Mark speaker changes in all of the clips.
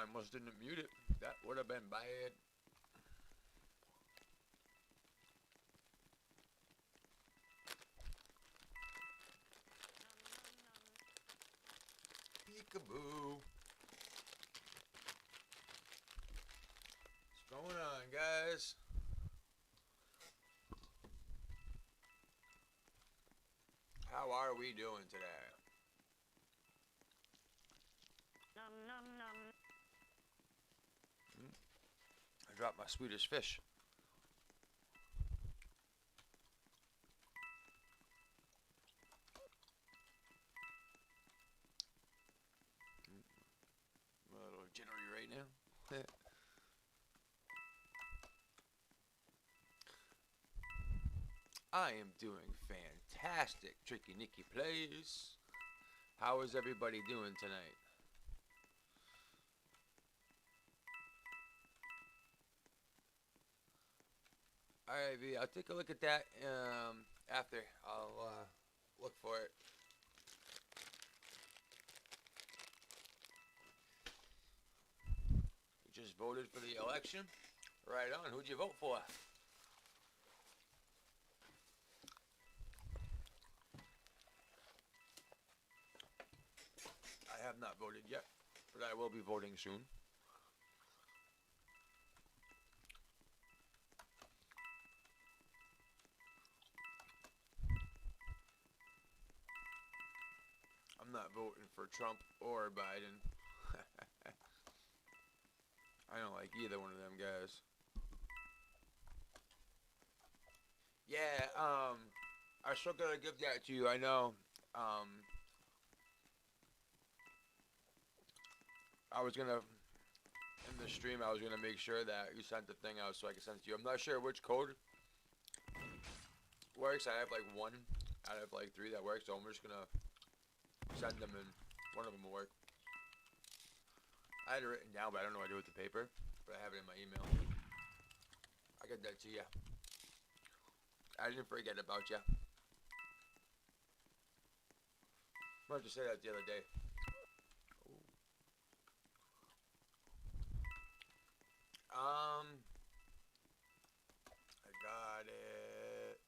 Speaker 1: I almost didn't mute it. That would have been bad. Peekaboo. What's going on, guys? How are we doing today? I dropped my Swedish fish. I'm a little jittery right now. I am doing fantastic. Tricky Nicky plays. How is everybody doing tonight? Alright, V, I'll take a look at that after. I'll look for it. You just voted for the election? Right on. Who'd you vote for? I have not voted yet, but I will be voting soon. I'm not voting for Trump or Biden. I don't like either one of them guys. Yeah, I still gotta give that to you. I know. I was gonna, in the stream, I was gonna make sure that you sent the thing out so I could send it to you. I'm not sure which code works. I have like one out of like 3 that works, so I'm just gonna send them and one of them will work. I had it written down, but I don't know what to do with the paper, but I have it in my email. I got that to you. I didn't forget about you. I wanted to say that the other day. I got it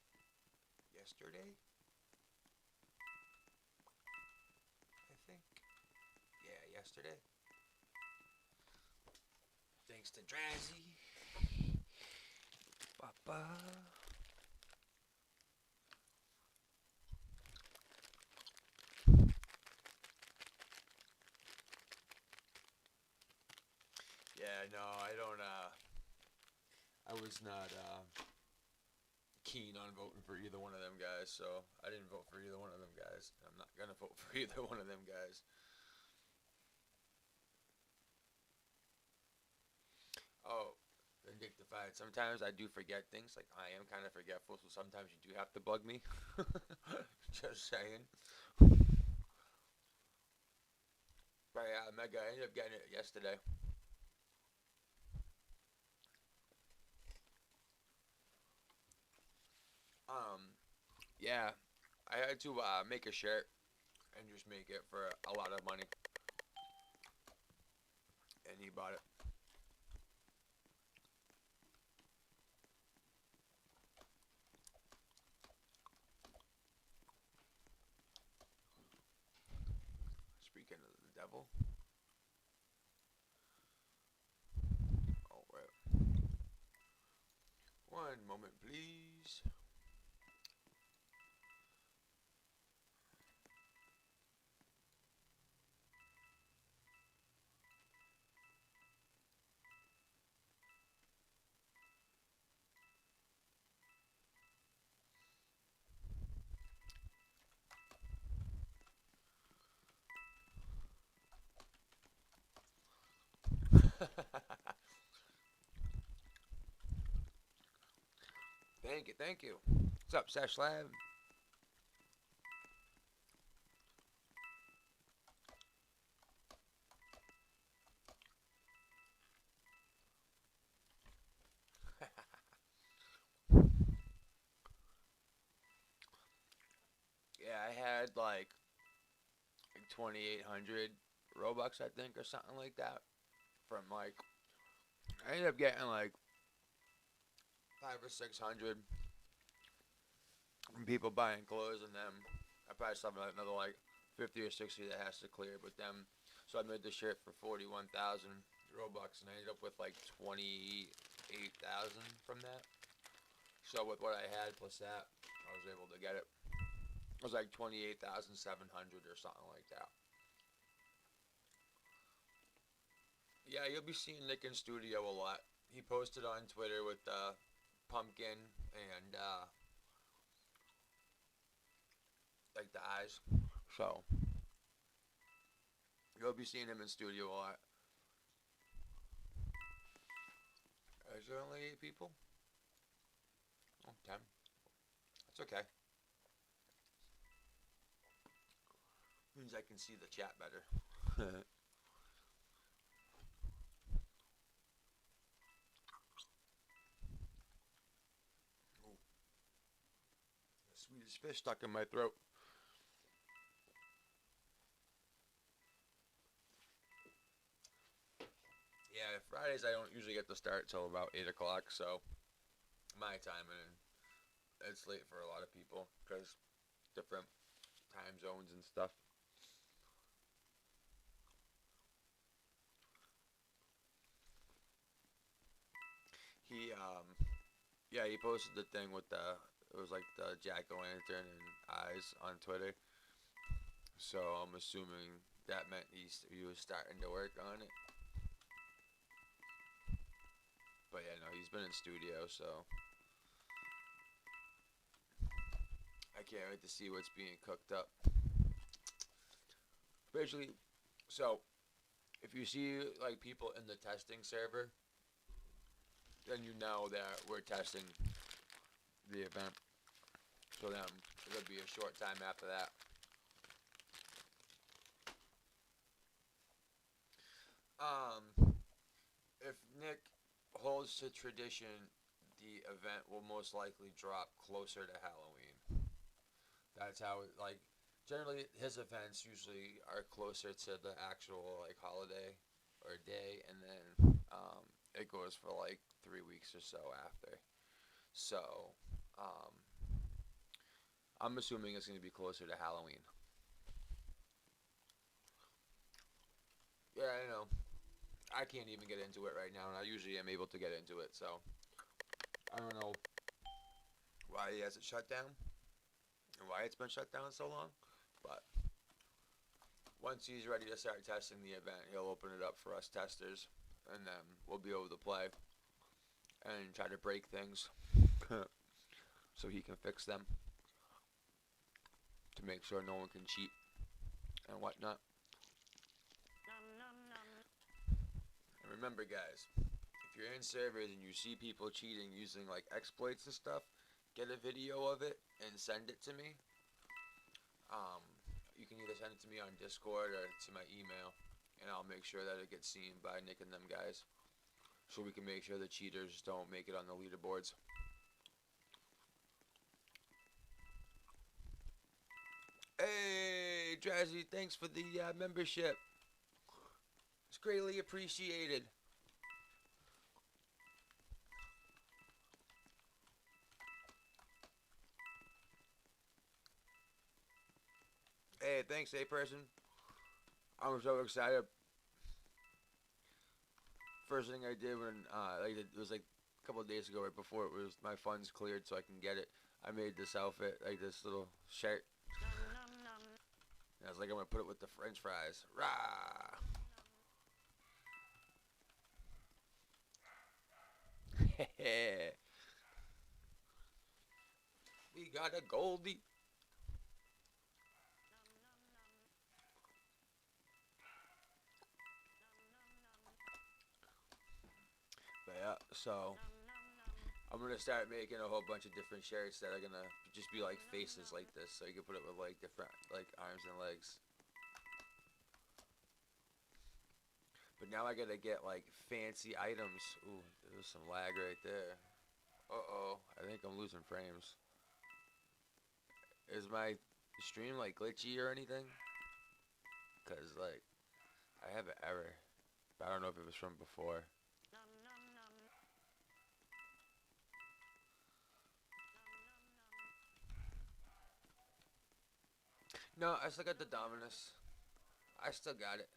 Speaker 1: yesterday, I think. Yeah, yesterday. Thanks to Drazzy. Papa. Yeah, no, I don't, I was not, keen on voting for either one of them guys, so I didn't vote for either one of them guys. I'm not gonna vote for either one of them guys. Oh, Vindictified. Sometimes I do forget things, like I am kind of forgetful, so sometimes you do have to bug me. Just saying. But yeah, Mega, I ended up getting it yesterday. Yeah, I had to make a shirt and just make it for a lot of money, and he bought it. Speaking of the devil, oh wait, one moment, please. Thank you, thank you. What's up, Sesh Lab? Yeah, I had like 2,800 Robux, I think, or something like that. from like, I ended up getting like 500 or 600 from people buying clothes, and then I probably still have another like 50 or 60 that has to clear. But then, so I made the shirt for 41,000 Robux, and I ended up with like 28,000 from that. So with what I had plus that, I was able to get it. It was like 28,700 or something like that. Yeah, you'll be seeing Nick in studio a lot. He posted on Twitter with pumpkin and like the eyes. So you'll be seeing him in studio a lot. Is there only 8 people? Oh, 10. That's okay. Means I can see the chat better. Ooh, the sweetest fish stuck in my throat. Yeah, Fridays I don't usually get to start till about 8 o'clock, so my time, and it's late for a lot of people because different time zones and stuff. He yeah, he posted the thing with the, it was like the jack-o'-lantern and eyes on Twitter. So I'm assuming that meant he was starting to work on it. But yeah, no, he's been in studio, so I can't wait to see what's being cooked up. Basically, so if you see like people in the testing server, then you know that we're testing the event. So then it'll be a short time after that. If Nick holds to tradition, the event will most likely drop closer to Halloween. That's how it, like, generally his events usually are closer to the actual like holiday or day, and then it goes for like 3 weeks or so after. So um, I'm assuming it's going to be closer to Halloween. Yeah, I know. I can't even get into it right now, and I usually am able to get into it. So I don't know why he has it shut down and why it's been shut down so long, but once he's ready to start testing the event, he'll open it up for us testers, and then we'll be able to play and try to break things so he can fix them to make sure no one can cheat and whatnot. And remember, guys, if you're in servers and you see people cheating using like exploits and stuff, get a video of it and send it to me. You can either send it to me on Discord or to my email, and I'll make sure that it gets seen by Nick and them guys, so we can make sure the cheaters don't make it on the leaderboards. Hey, Drazzy, thanks for the membership. It's greatly appreciated. Hey, thanks, A-Person. I'm so excited. First thing I did when, like, it was like a couple of days ago, right before it was my funds cleared so I can get it, I made this outfit, like this little shirt. And I was like, I'm gonna put it with the French fries. Rah! We got a Goldie. But yeah, so I'm gonna start making a whole bunch of different shirts that are gonna just be like faces like this, so you can put it with like different like arms and legs. But now I gotta get like fancy items. Ooh, there's some lag right there. Uh-oh, I think I'm losing frames. Is my stream like glitchy or anything? Cause like I have an error. I don't know if it was from before. No, I still got the Dominus. I still got it.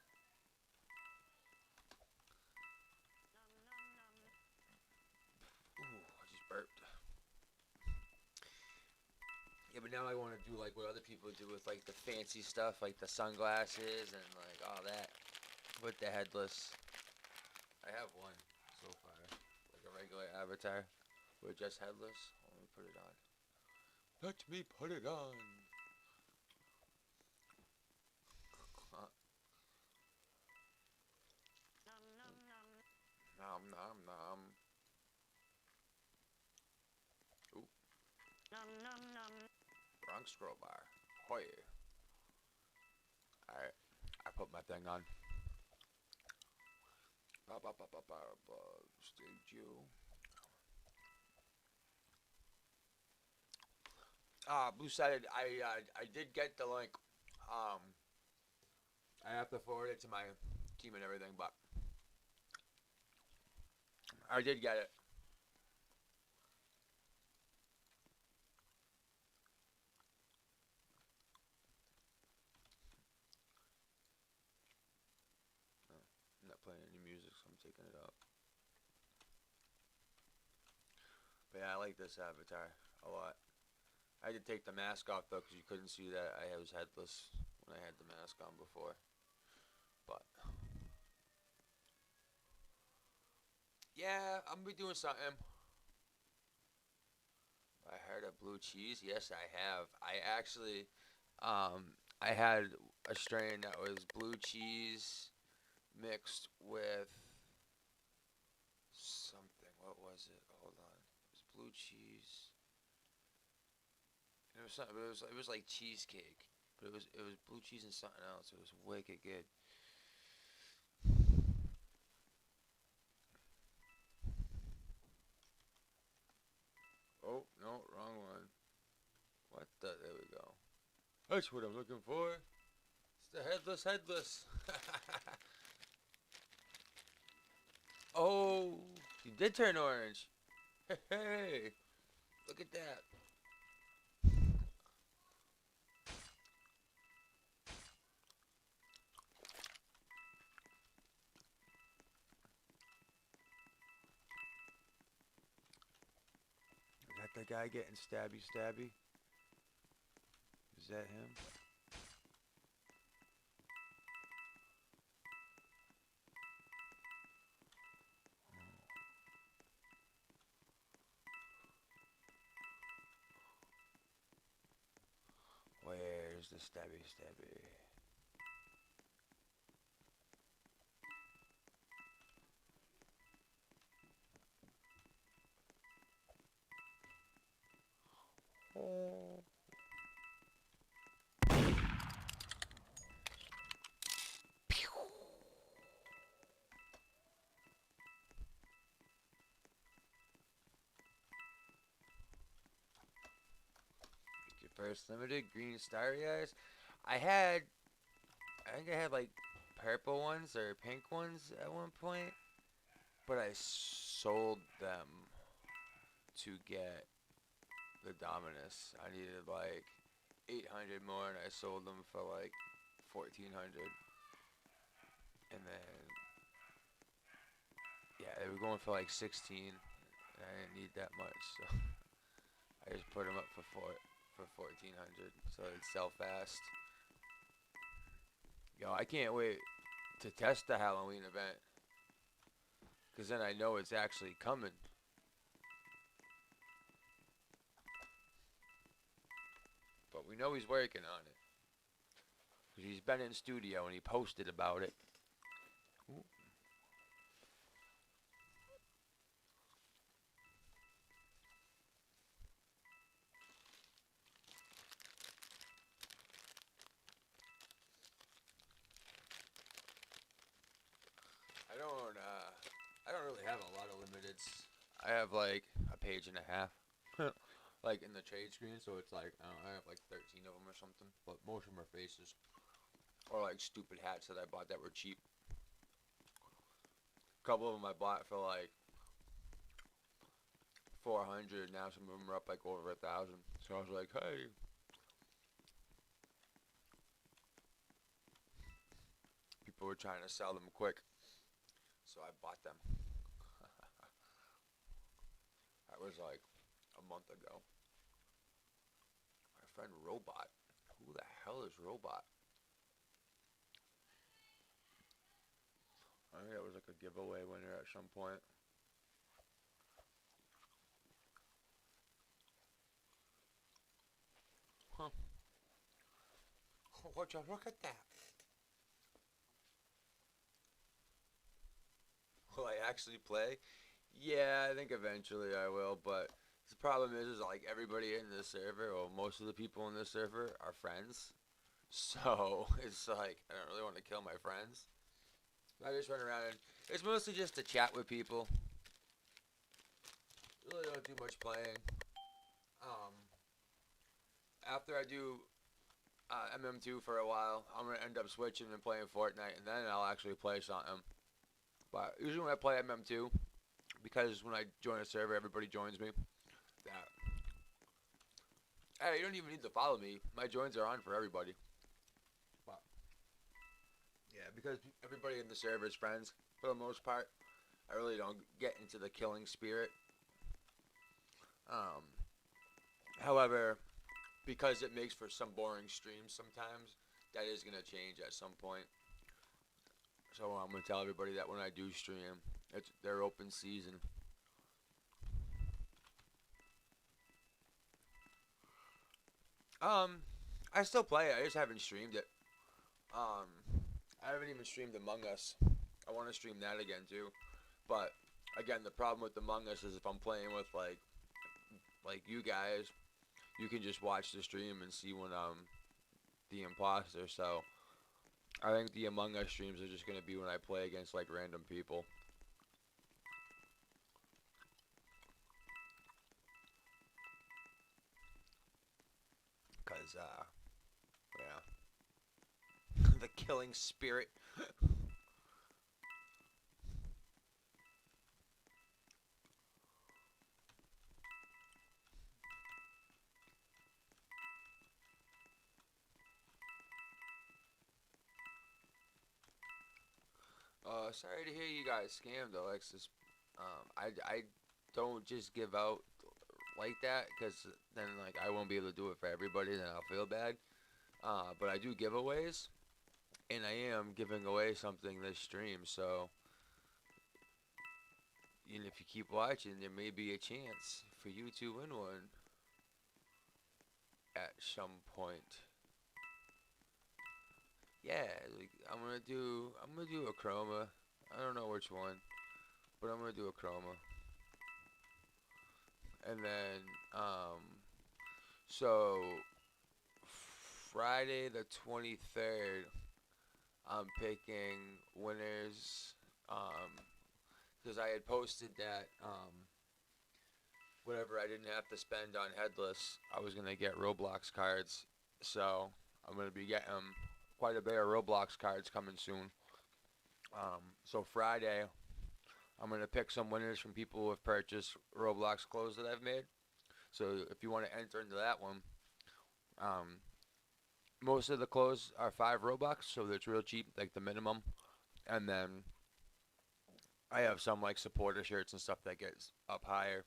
Speaker 1: Ooh, I just burped. Yeah, but now I want to do like what other people do with like the fancy stuff, like the sunglasses and like all that with the headless. I have one so far, like a regular avatar with just headless. Let me put it on. Let me put it on. Nom nom nom. Ooh. Wrong scroll bar. Oh yeah. Alright. I put my thing on. Stage you. Blue sided. I did get the link. I have to forward it to my team and everything, but I did get it. I'm not playing any music, so I'm taking it out. But yeah, I like this avatar a lot. I had to take the mask off though, because you couldn't see that I was headless when I had the mask on before. But yeah, I'm gonna be doing something. I heard of blue cheese. Yes, I have. I actually, I had a strain that was blue cheese mixed with something. What was it? Hold on. It was blue cheese. It was something. It was like cheesecake, but it was blue cheese and something else. It was wicked good. Oh no, wrong one. What the? There we go. That's what I'm looking for. It's the headless. Oh, you did turn orange. Hey, look at that. Is that the guy getting stabby? Is that him? Where's the stabby? Oh. Your first limited green starry eyes. I think I had like purple ones or pink ones at one point, but I sold them to get the Dominus. I needed like 800 more, and I sold them for like 1400. And then yeah, they were going for like 16, and I didn't need that much, so I just put them up for 1400, so it'd sell fast. Yo, I can't wait to test the Halloween event, cause then I know it's actually coming. But we know he's working on it, cause he's been in studio and he posted about it. Ooh. I don't really have a lot of limiteds. I have like a page and a half, like in the trade screen. So it's like I have like 13 of them or something. But most of them are faces, or like stupid hats that I bought that were cheap. couple of them I bought for like 400. Now some of them are up like over 1,000. So I was like, hey, people were trying to sell them quick, so I bought them. That was like a month ago. My friend Robot. Who the hell is Robot? I think that was like a giveaway winner at some point. Huh. Would you look at that? Will I actually play? Yeah, I think eventually I will, but the problem is like everybody in this server, or most of the people in this server, are friends. So it's like I don't really want to kill my friends. I just run around and it's mostly just to chat with people. Really don't do much playing. Um, After I do MM2 for a while, I'm gonna end up switching and playing Fortnite, and then I'll actually play something. But usually when I play MM2, because when I join a server, everybody joins me. That hey, you don't even need to follow me. My joins are on for everybody. But yeah, because everybody in the server is friends for the most part. I really don't get into the killing spirit. Um, However, because it makes for some boring streams sometimes, that is gonna change at some point. So I'm gonna tell everybody that when I do stream, it's their open season. Um, I still play it. I just haven't streamed it. Um, I haven't even streamed Among Us. I want to stream that again too. But again, the problem with Among Us is if I'm playing with like you guys, you can just watch the stream and see when I'm the imposter. So I think the Among Us streams are just gonna be when I play against like random people. Cause yeah, the killing spirit. Sorry to hear you guys scammed, Alexis. I don't just give out like that because then like I won't be able to do it for everybody. Then I'll feel bad. But I do giveaways, and I am giving away something this stream. So if you keep watching, there may be a chance for you to win one at some point. Yeah, like I'm gonna do a Chroma. I don't know which one, but I'm gonna do a Chroma. And then so Friday the 23rd, I'm picking winners. Because I had posted that whatever I didn't have to spend on Headless, I was gonna get Roblox cards. So I'm gonna be getting quite a bit of Roblox cards coming soon. So Friday, I'm gonna pick some winners from people who have purchased Roblox clothes that I've made. So if you want to enter into that one, um, most of the clothes are 5 Robux, so it's real cheap, like the minimum. And then I have some like supporter shirts and stuff that gets up higher.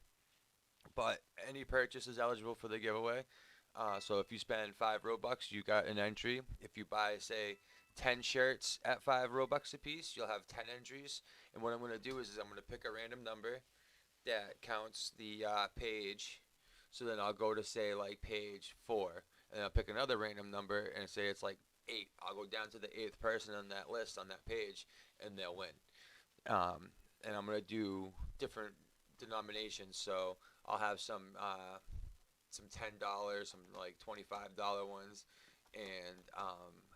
Speaker 1: But any purchase is eligible for the giveaway. So if you spend 5 Robux, you got an entry. If you buy, say, 10 shirts at 5 Robux a piece, you'll have 10 entries. And what I'm going to do is I'm going to pick a random number that counts the page. So then I'll go to, say, like page 4. And I'll pick another random number and say it's like 8. I'll go down to the 8th person on that list on that page, and they'll win. And I'm gonna do different denominations. So I'll have some $10, some like $25 ones, and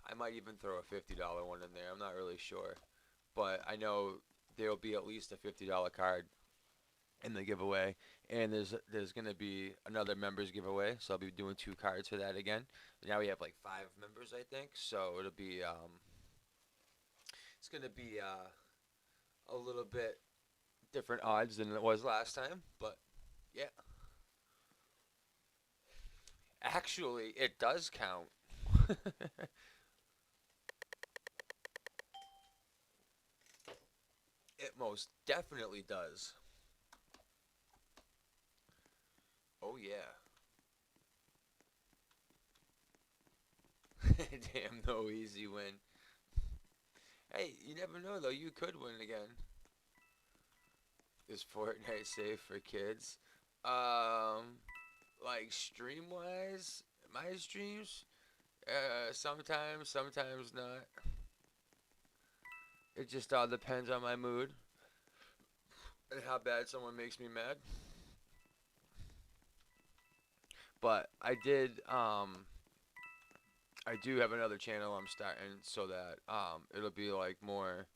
Speaker 1: I might even throw a $50 one in there. I'm not really sure, but I know there'll be at least a $50 card in the giveaway, and there's gonna be another members giveaway. So I'll be doing 2 cards for that again. Now we have like 5 members, I think. So it'll be it's gonna be a little bit different odds than it was last time, but yeah. Actually, it does count. It most definitely does. Oh yeah. Damn, no easy win. Hey, you never know though. You could win again. Is Fortnite safe for kids? Um, like stream wise, my streams, sometimes, sometimes not. It just all depends on my mood and how bad someone makes me mad. But I do have another channel I'm starting so that it'll be like more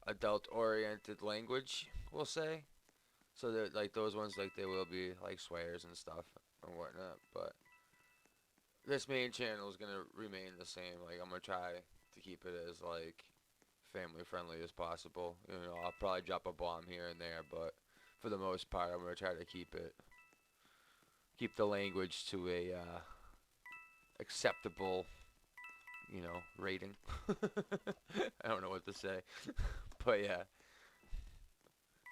Speaker 1: adult oriented language, we'll say. So that like those ones like they will be like swears and stuff and whatnot. But this main channel is gonna remain the same. Like I'm gonna try to keep it as like family friendly as possible. You know, I'll probably drop a bomb here and there, but for the most part, I'm gonna try to keep the language to a acceptable, rating. I don't know what to say, but yeah.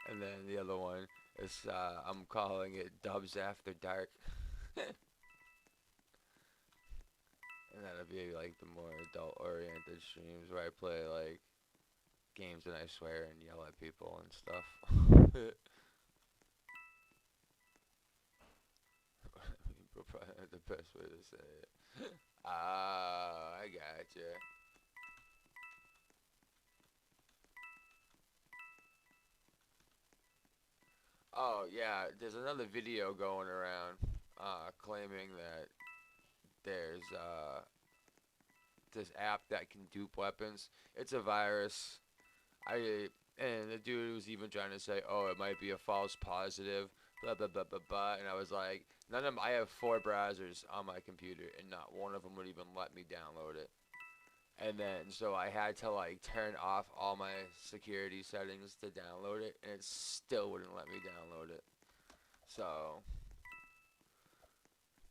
Speaker 1: And then the other one is I'm calling it Dubs After Dark, and that'll be like the more adult oriented streams where I play like games and I swear and yell at people and stuff. Probably the best way to say it. Ah, I gotcha. Oh yeah, there's another video going around claiming that there's this app that can dupe weapons. It's a virus. And the dude was even trying to say, oh, it might be a false positive, blah blah blah blah blah. And I was like, none of them. I have 4 browsers on my computer, and not one of them would even let me download it. And then so I had to like turn off all my security settings to download it, and it still wouldn't let me download it. So,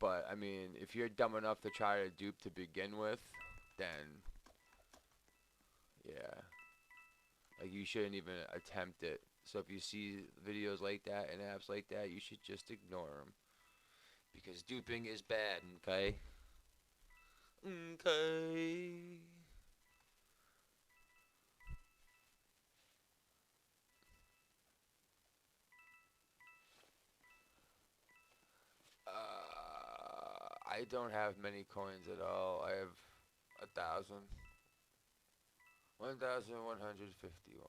Speaker 1: but I mean, if you're dumb enough to try to dupe to begin with, then yeah, like you shouldn't even attempt it. So if you see videos like that and apps like that, you should just ignore them because duping is bad. Okay. Okay. I don't have many coins at all. I have 1,000. 1,151.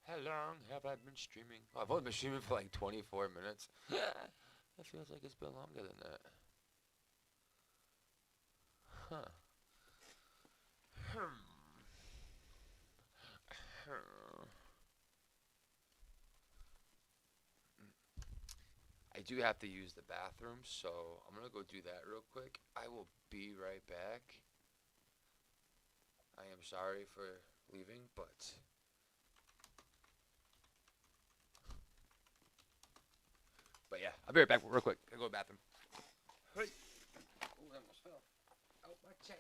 Speaker 1: How long have I been streaming? Oh, I've only been streaming for like 24 minutes. That feels like it's been longer than that. Huh. Hmm. Hmm. I do have to use the bathroom, so I'm gonna go do that real quick. I will be right back. I am sorry for leaving, but yeah, I'll be right back real quick. I go to the bathroom. Hey. Ooh, I almost fell out my chair.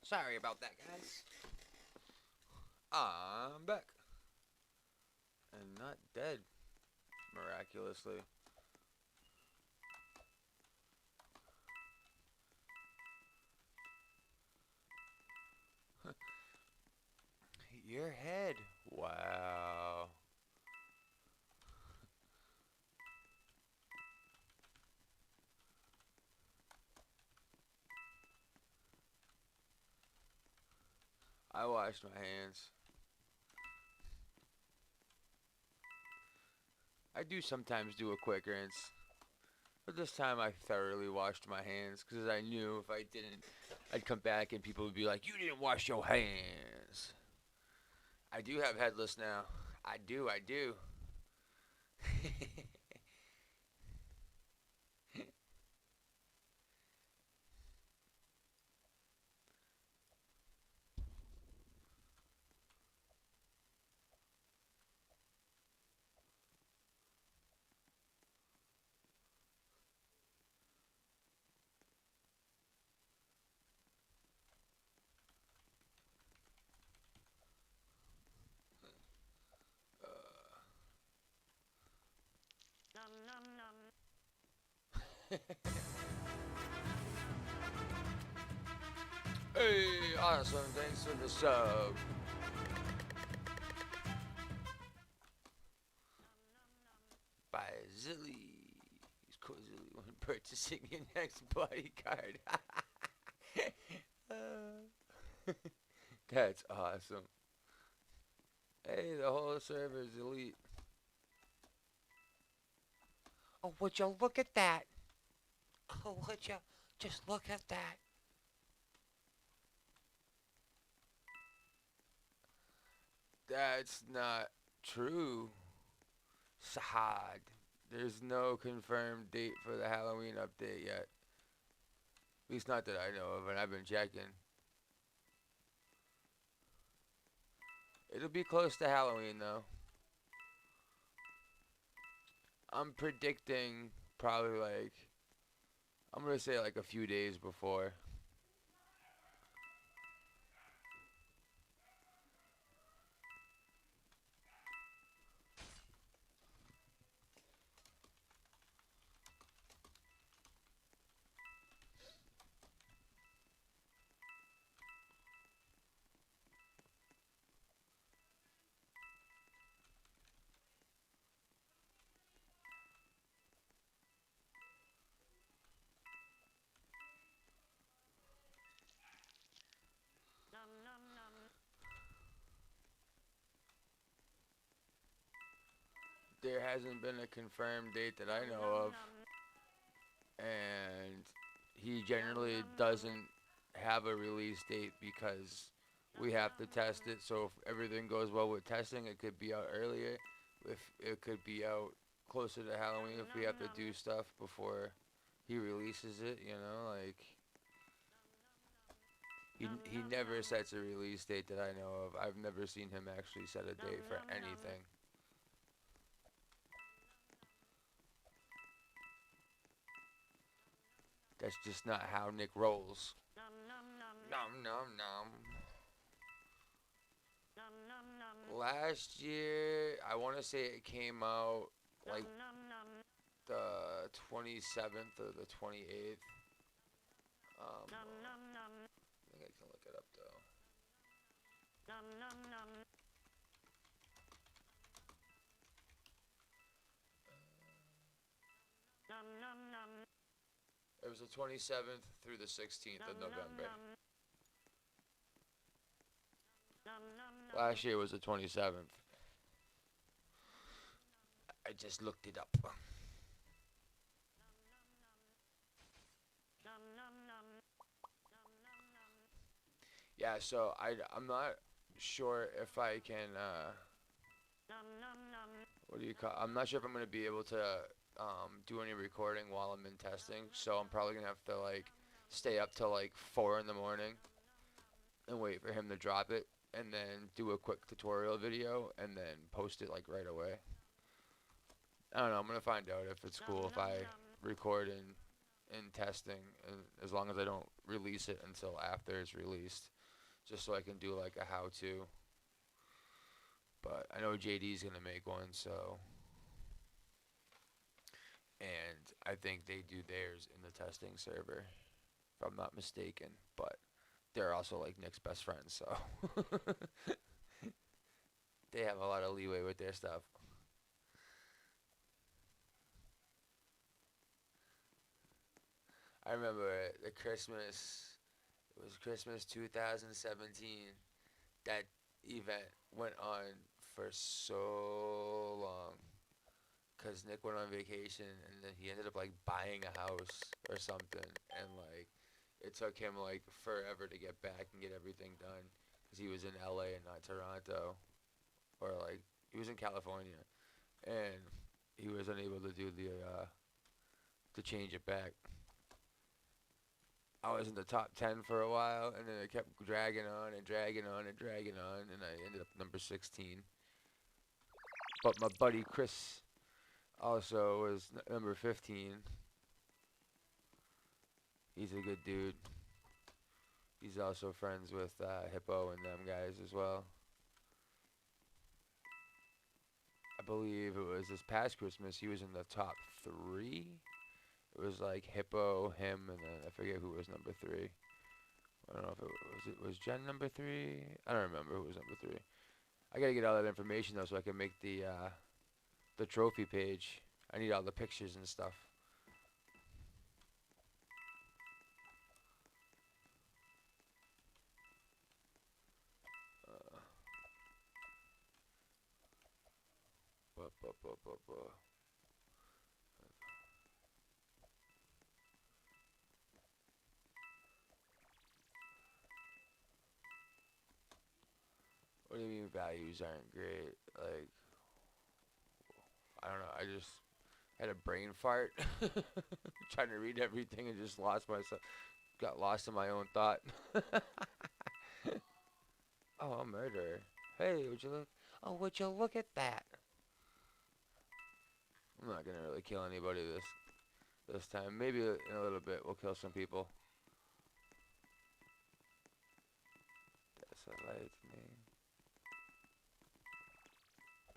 Speaker 1: Sorry about that, guys. I'm back. And not dead, miraculously. Your head. Wow. I washed my hands. I do sometimes do a quick rinse. But this time I thoroughly washed my hands because I knew if I didn't, I'd come back and people would be like, "You didn't wash your hands." I do have headless now. I do. Hey, awesome. Thanks for the sub. By Zilly. He's Zilly when purchasing your next bodyguard. That's awesome. Hey, the whole server is elite. Oh, would you look at that? Oh, would you just look at that? That's not true, Sahad. There's no confirmed date for the Halloween update yet. At least not that I know of, and I've been checking. It'll be close to Halloween, though. I'm predicting probably like, I'm going to say like a few days before. There hasn't been a confirmed date that I know of, and he generally doesn't have a release date because we have to test it. So if everything goes well with testing, it could be out earlier. If it could be out closer to Halloween if we have to do stuff before he releases it, you know, like he never sets a release date that I know of. I've never seen him actually set a date for anything. That's just not how Nick rolls. Nom nom nom. Last year, I want to say it came out like the 27th or the 28th. I think I can look it up though. It was the 27th through the 16th of November. Last year was the 27th. I just looked it up. Yeah, so I'm not sure if I can, what do you call, I'm not sure if I'm going to be able to do any recording while I'm in testing, so I'm probably going to have to, like, stay up till, like, 4 in the morning and wait for him to drop it, and then do a quick tutorial video, and then post it, like, right away. I don't know. I'm gonna find out if it's cool if I record in testing, and as long as I don't release it until after it's released, just so I can do like a how-to. But I know JD's gonna make one, so and I think they do theirs in the testing server, if I'm not mistaken. But they're also like Nick's best friends, so they have a lot of leeway with their stuff. I remember the Christmas. It was Christmas 2017. That event went on for so long because Nick went on vacation and then he ended up like buying a house or something, and like it took him like forever to get back and get everything done because he was in LA and not Toronto, or like he was in California, and he was unable to do the to change it back. I was in the top 10 for a while, and then it kept dragging on and dragging on and dragging on, and I ended up number 16. But my buddy Chris also was number 15. He's a good dude. He's also friends with Hippo and them guys as well. I believe it was this past Christmas, he was in the top 3. It was like Hippo, him, and then I forget who was number 3. I don't know if it was Jen number 3. I don't remember who was number 3. I gotta get all that information though, so I can make the trophy page. I need all the pictures and stuff. Bu- bu- bu- bu- bu. What do you mean values aren't great? Like, I don't know. I just had a brain fart trying to read everything and just lost myself. Got lost in my own thought. Oh, a murderer. Hey, would you look? Oh, would you look at that? I'm not gonna really kill anybody this time. Maybe in a little bit we'll kill some people. That's a lightning.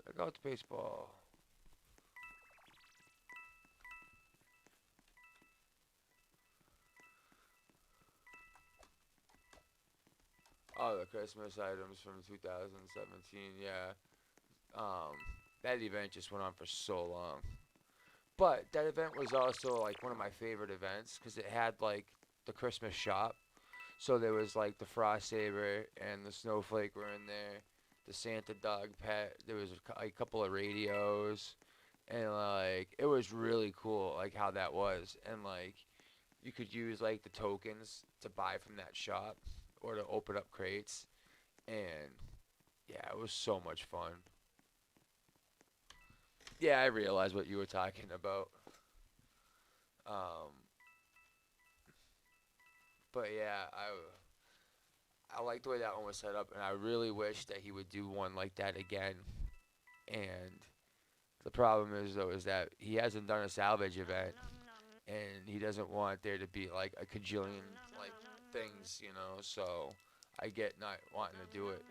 Speaker 1: Look out, baseball. Oh, the Christmas items from 2017. Yeah. That event just went on for so long. But that event was also like one of my favorite events because it had like the Christmas shop. So there was like the Frost Saber and the Snowflake were in there. The Santa Dog pet. There was a couple of radios, and like it was really cool like how that was, and like you could use like the tokens to buy from that shop or to open up crates, and yeah, it was so much fun. Yeah, I realized what you were talking about. Um, but yeah, I like the way that one was set up, and I really wish that he would do one like that again. And the problem is though is that he hasn't done a salvage event, and he doesn't want there to be like a cajillion like things, you know. So I get not wanting to do it.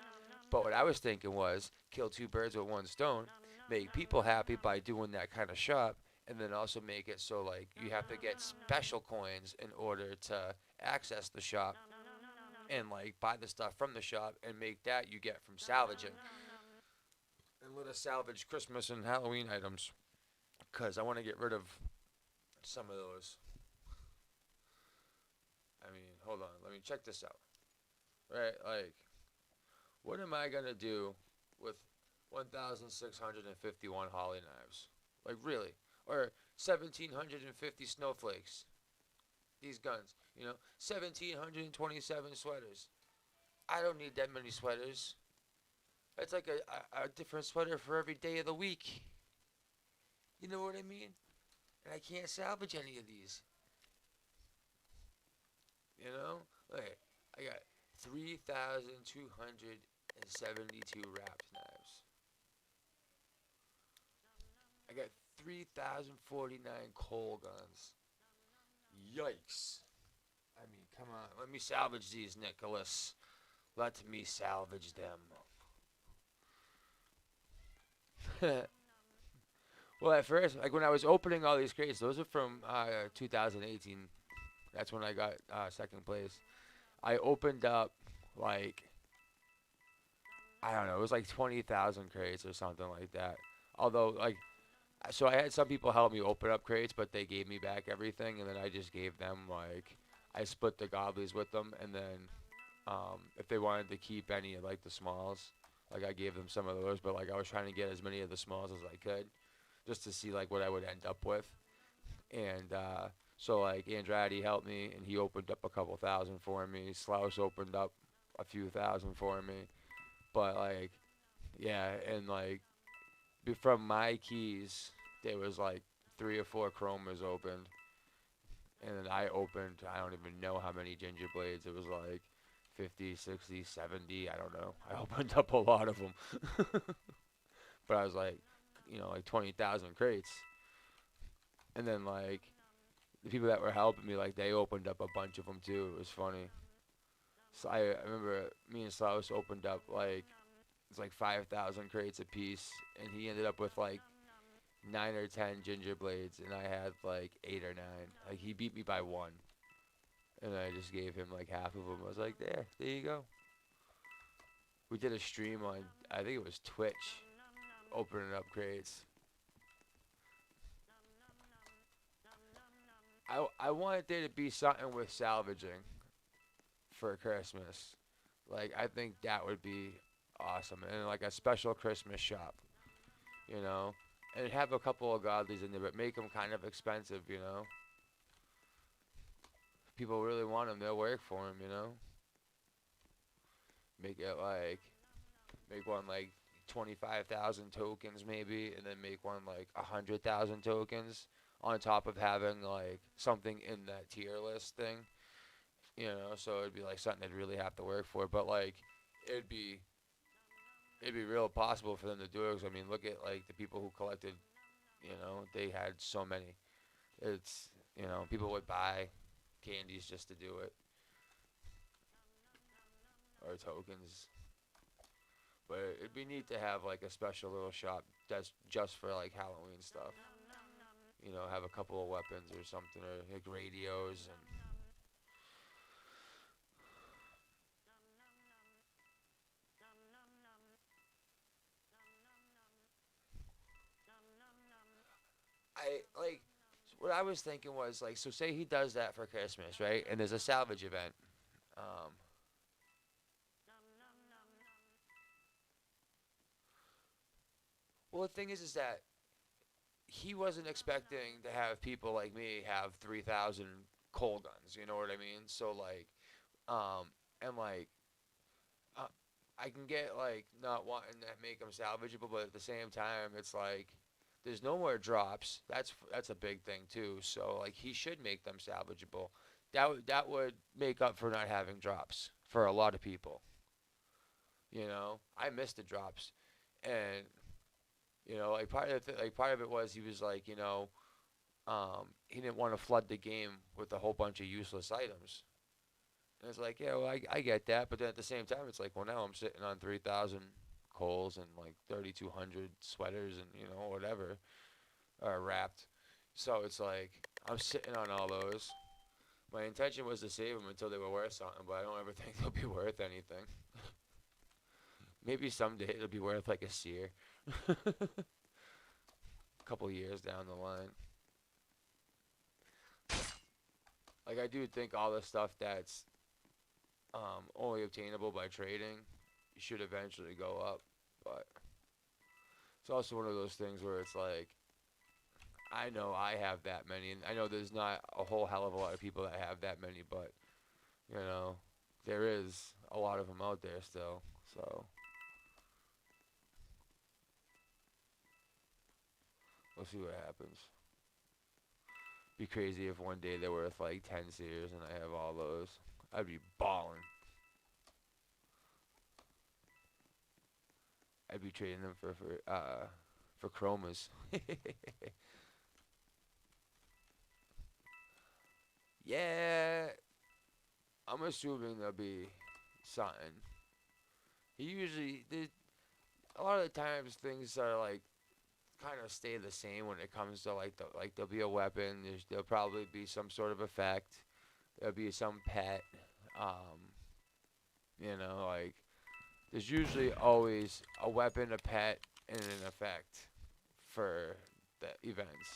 Speaker 1: But what I was thinking was kill two birds with one stone, make people happy by doing that kind of shop, and then also make it so like you have to get special coins in order to access the shop and like buy the stuff from the shop and make that you get from salvaging. And let us salvage Christmas and Halloween items, cause I want to get rid of some of those. I mean, hold on, let me check this out. Right, like, what am I gonna do with 1,651 holly knives? Like, really? Or 1,750 snowflakes? These guns, 1,727 sweaters. I don't need that many sweaters. It's like a different sweater for every day of the week. You know what I mean? And I can't salvage any of these. You know? Like, I got 3,272 wrapped knives. I got 3,049 coal guns. Yikes. I mean, come on. Let me salvage these, Nicholas. Let me salvage them. Well, at first, like when I was opening all these crates, those are from 2018. That's when I got second place. I opened up like I don't know, it was like 20,000 crates or something like that. Although like so I had some people help me open up crates, but they gave me back everything, and then I just gave them like I split the godlies with them, and then if they wanted to keep any of like the smalls, like I gave them some of those, but like I was trying to get as many of the smalls as I could, just to see like what I would end up with, and so like Andrade helped me, and he opened up a couple thousand for me. Slaus opened up a few thousand for me, but like yeah, and like from my keys, there was like 3 or 4 chromas opened, and then I opened I don't even know how many ginger blades. It was like 50, 60, 70. I don't know. I opened up a lot of them, but I was like, like 20,000 crates, and then like the people that were helping me, like they opened up a bunch of them too. It was funny. So I remember me and Slaus opened up like it's like 5,000 crates apiece, and he ended up with like 9 or 10 ginger blades, and I had like 8 or 9. Like he beat me by one, and I just gave him like half of them. I was like, there you go. We did a stream on, I think it was Twitch, opening up crates. I wanted there to be something with salvaging for Christmas. Like I think that would be awesome, and like a special Christmas shop, you know, and have a couple of godlies in there, but make them kind of expensive, you know. If people really want them, they'll work for them, you know. Make it like make one like 25,000 tokens maybe, and then make one like 100,000 tokens on top of having like something in that tier list thing, you know. So it'd be like something they'd really have to work for, but like it'd be real possible for them to do it. 'Cause, I mean, look at like the people who collected, they had so many. It's people would buy candies just to do it or tokens. But it'd be neat to have like a special little shop that's just for like Halloween stuff. Have a couple of weapons or something, or like radios and. I like what I was thinking was like, so say he does that for Christmas, right? And there's a salvage event. Um, well, the thing is that he wasn't expecting to have people like me have 3,000 coal guns. You know what I mean? So like, and like, uh, I can get like not wanting to make them salvageable, but at the same time, it's like there's no more drops. That's a big thing too. So like, he should make them salvageable. That would make up for not having drops for a lot of people. I missed the drops, and like part of it was he was like, he didn't want to flood the game with a whole bunch of useless items. And it's like, yeah, well, I get that, but then at the same time, it's like, well, now I'm sitting on 3,000 coals and like 3,200 sweaters and whatever are wrapped. So it's like I'm sitting on all those. My intention was to save them until they were worth something, but I don't ever think they'll be worth anything. Maybe someday it'll be worth like a seer. A couple years down the line. Like I do think all the stuff that's only obtainable by trading should eventually go up, but it's also one of those things where it's like I know I have that many, and I know there's not a whole hell of a lot of people that have that many, but there is a lot of them out there still. So we'll see what happens. Be crazy if one day they're worth like 10 series and I have all those. I'd be balling. I'd be trading them for chromas. Yeah, I'm assuming there'll be something. He usually, a lot of the times things are like kind of stay the same when it comes to like there'll be a weapon. There'll probably be some sort of effect. There'll be some pet. Um, like there's usually always a weapon, a pet, and an effect for the events.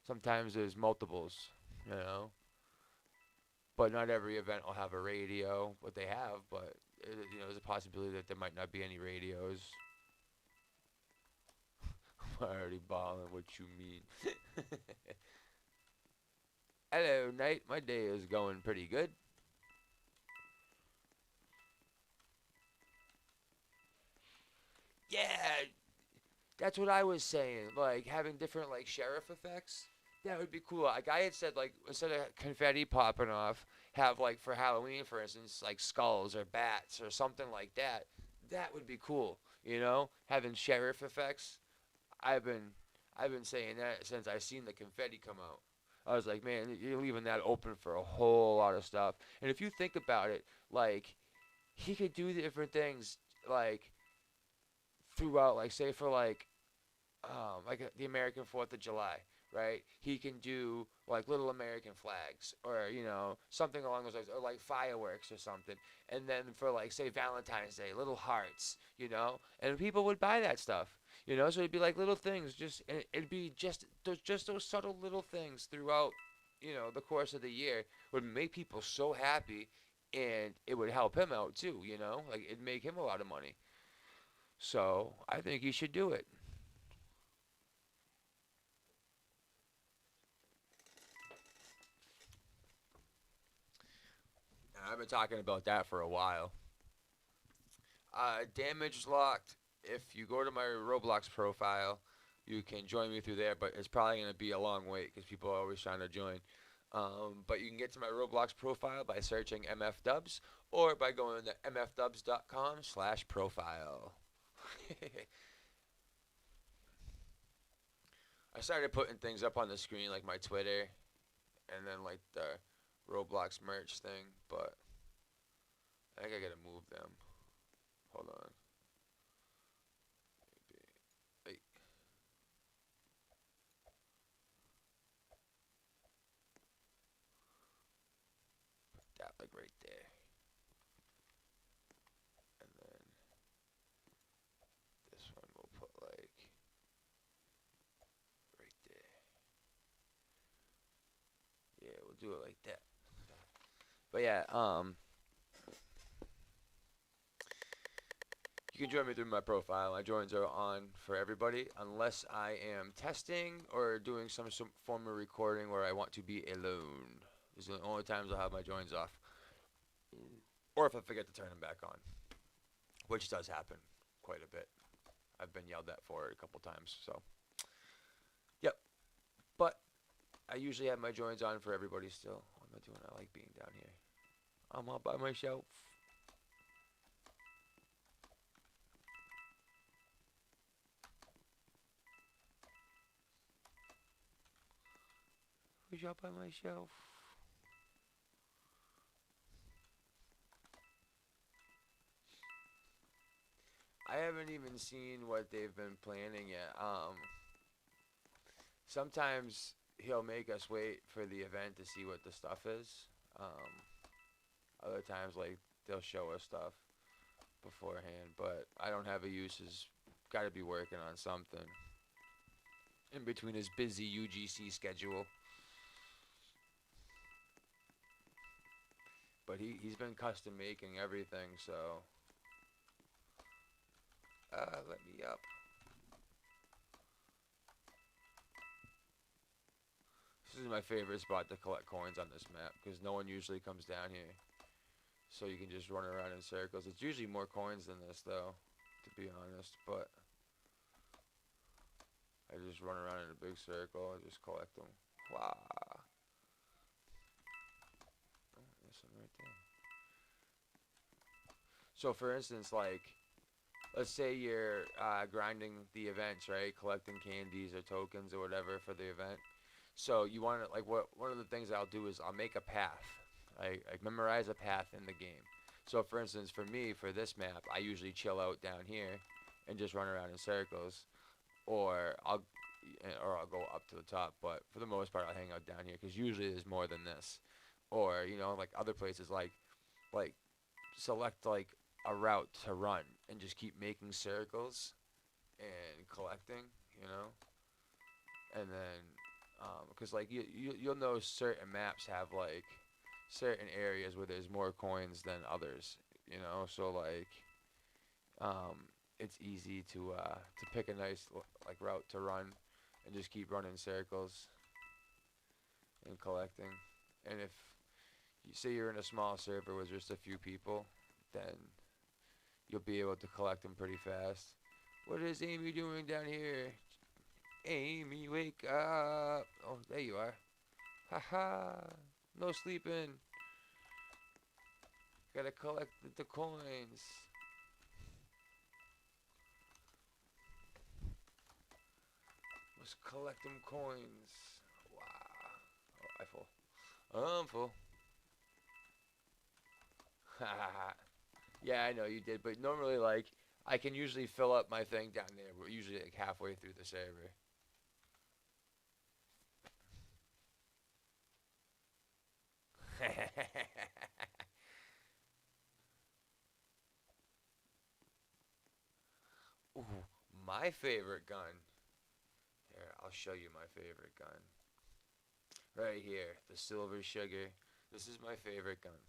Speaker 1: Sometimes there's multiples, you know, but not every event will have a radio. What they have, but there's a possibility that there might not be any radios. I'm already balling. What you mean? Hello, Knight. My day is going pretty good. Yeah, that's what I was saying. Like having different like sheriff effects. That would be cool. Like I had said, like instead of confetti popping off, have like for Halloween, for instance, like skulls or bats or something like that. That would be cool. Having sheriff effects. I've been I've been saying that since I seen the confetti come out. I was like, man, you're leaving that open for a whole lot of stuff. And if you think about it, like he could do different things, like throughout, like say for the American Fourth of July, right? He can do like little American flags, or something along those lines, or like fireworks or something. And then for like say Valentine's Day, little hearts, and people would buy that stuff. So it'd be like little things, it'd be just those subtle little things throughout, the course of the year would make people so happy, and it would help him out too. Like it'd make him a lot of money. So I think he should do it. I've been talking about that for a while. Damage locked. If you go to my Roblox profile, you can join me through there, but it's probably going to be a long wait because people are always trying to join. But you can get to my Roblox profile by searching MFDubs or by going to mfdubs.com/profile. I started putting things up on the screen like my Twitter and then like the Roblox merch thing, but I think I gotta move them. Hold on. Maybe. Hey, that like right there. And then this one we'll put like right there. Yeah, we'll do it like that. But yeah, you can join me through my profile. My joins are on for everybody unless I am testing or doing some form of recording where I want to be alone. These are the only times I'll have my joins off. Or if I forget to turn them back on, which does happen quite a bit. I've been yelled at for it a couple times. So, yep. But I usually have my joins on for everybody still. What am I doing? I like being down here. I'm all by myself. Who's all by myself? I haven't even seen what they've been planning yet. Sometimes he'll make us wait for the event to see what the stuff is. Other times, like they'll show us stuff beforehand, but I don't have a use. He's got to be working on something in between his busy UGC schedule. But he's been custom making everything, so let me up. This is my favorite spot to collect coins on this map because no one usually comes down here. So you can just run around in circles. It's usually more coins than this though, to be honest, but I just run around in a big circle and just collect them. Wow. Oh, there's some right there. So for instance, like, let's say you're grinding the events, right? Collecting candies or tokens or whatever for the event. So you want to like what one of the things I'll do is I'll make a path. I memorize a path in the game. So for instance, for me for this map, I usually chill out down here and just run around in circles, or I'll go up to the top. But for the most part, I'll hang out down here because usually there's more than this. Or like other places like select like a route to run and just keep making circles and collecting, you know, and then because like you'll know certain maps have like certain areas where there's more coins than others, you know, so like it's easy to pick a nice like route to run and just keep running circles and collecting. And if you say you're in a small server with just a few people, then you'll be able to collect them pretty fast. What is Amy doing down here? Amy, wake up! Oh, there you are. Haha! No sleeping. Gotta collect the coins. Let's collect them coins. Wow. Oh, I full. I'm full. Haha. Yeah, I know you did, but normally, like, I can usually fill up my thing down there. We're usually like halfway through the server. Ooh, my favorite gun. Here, I'll show you my favorite gun. Right here, the Silver Sugar. This is my favorite gun.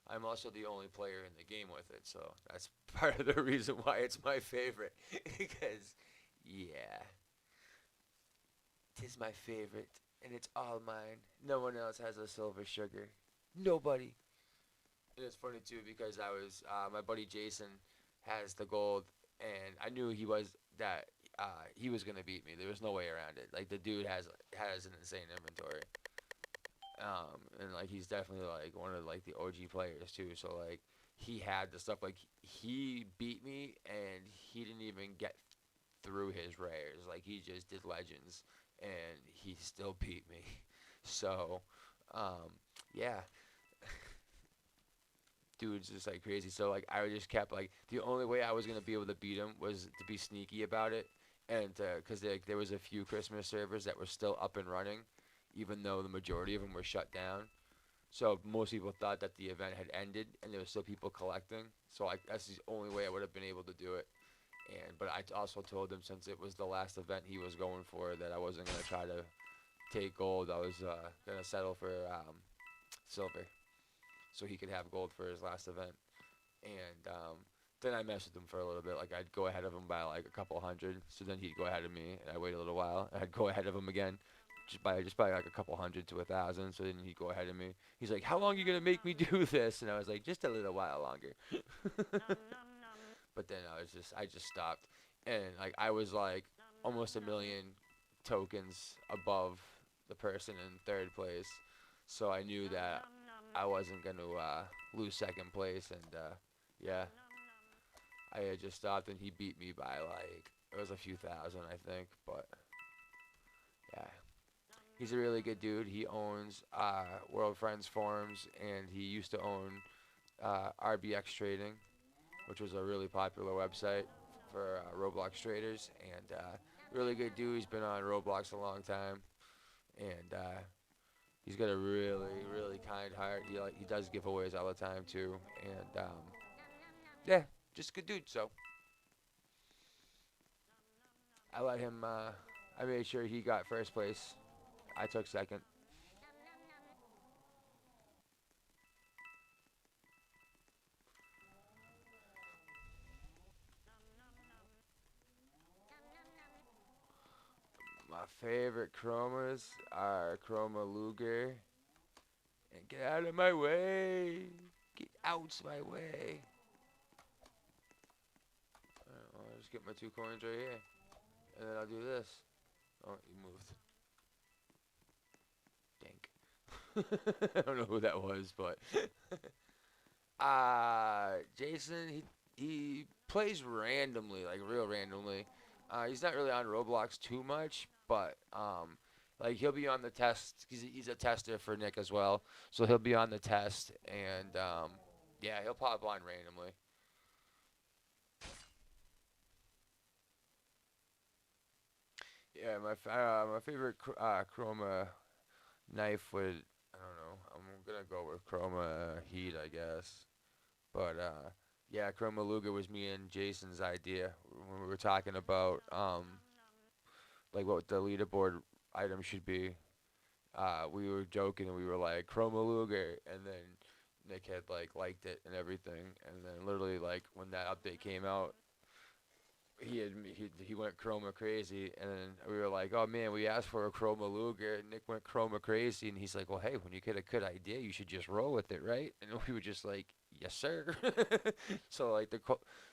Speaker 1: I'm also the only player in the game with it, so that's part of the reason why it's my favorite. Because, yeah, tis my favorite, and it's all mine. No one else has a Silver Sugar. Nobody. And it's funny too because I was my buddy Jason has the gold, and I knew he was gonna beat me. There was no way around it. Like the dude has an insane inventory, and like he's definitely like one of like the OG players too. So like he had the stuff like he beat me, and he didn't even get through his rares. Like he just did legends, and he still beat me. So yeah, dude's just like crazy. So like I just kept like the only way I was gonna be able to beat him was to be sneaky about it, and because there was a few Christmas servers that were still up and running, even though the majority of them were shut down. So most people thought that the event had ended, and there was still people collecting. So like that's the only way I would have been able to do it. And but I also told him since it was the last event he was going for that I wasn't gonna try to take gold. I was gonna settle for silver, so he could have gold for his last event. And then I messed with him for a little bit. Like I'd go ahead of him by like a couple hundred. So then he'd go ahead of me, and I'd wait a little while. And I'd go ahead of him again, just by like a couple hundred to 1,000. So then he'd go ahead of me. He's like, "How long are you gonna make me do this?" And I was like, "Just a little while longer." But then I just stopped, and like I was like almost a million tokens above the person in third place. So I knew that I wasn't gonna lose second place, and yeah, I had just stopped, and he beat me by like it was a few thousand, I think. But yeah, he's a really good dude. He owns World Friends Forums, and he used to own RBX Trading, which was a really popular website for Roblox traders, and really good dude. He's been on Roblox a long time, and he's got a really really kind heart. He does giveaways all the time too, and yeah, just a good dude. So I let him. I made sure he got first place. I took second. My favorite chromas are Chroma Luger and get out of my way. Get out my way. Alright, well, I'll just get my 2 coins right here, and then I'll do this. Oh, you moved. Dank. I don't know who that was, but Jason, he plays randomly, like real randomly. He's not really on Roblox too much, but Like he'll be on the test. He's a tester for Nick as well, so he'll be on the test, and yeah, he'll pop on randomly. Yeah, my favorite Chroma knife would, I don't know. I'm gonna go with Chroma Heat, I guess. But yeah, Chroma Luger was me and Jason's idea when we were talking about like what the leaderboard item should be. We were joking and we were like Chroma Luger, and then Nick had like liked it and everything, and then literally like when that update came out, he went Chroma crazy, and then we were like, oh man, we asked for a Chroma Luger, and Nick went Chroma crazy, and he's like, well hey, when you get a good idea, you should just roll with it, right? And we were just like, yes sir. So like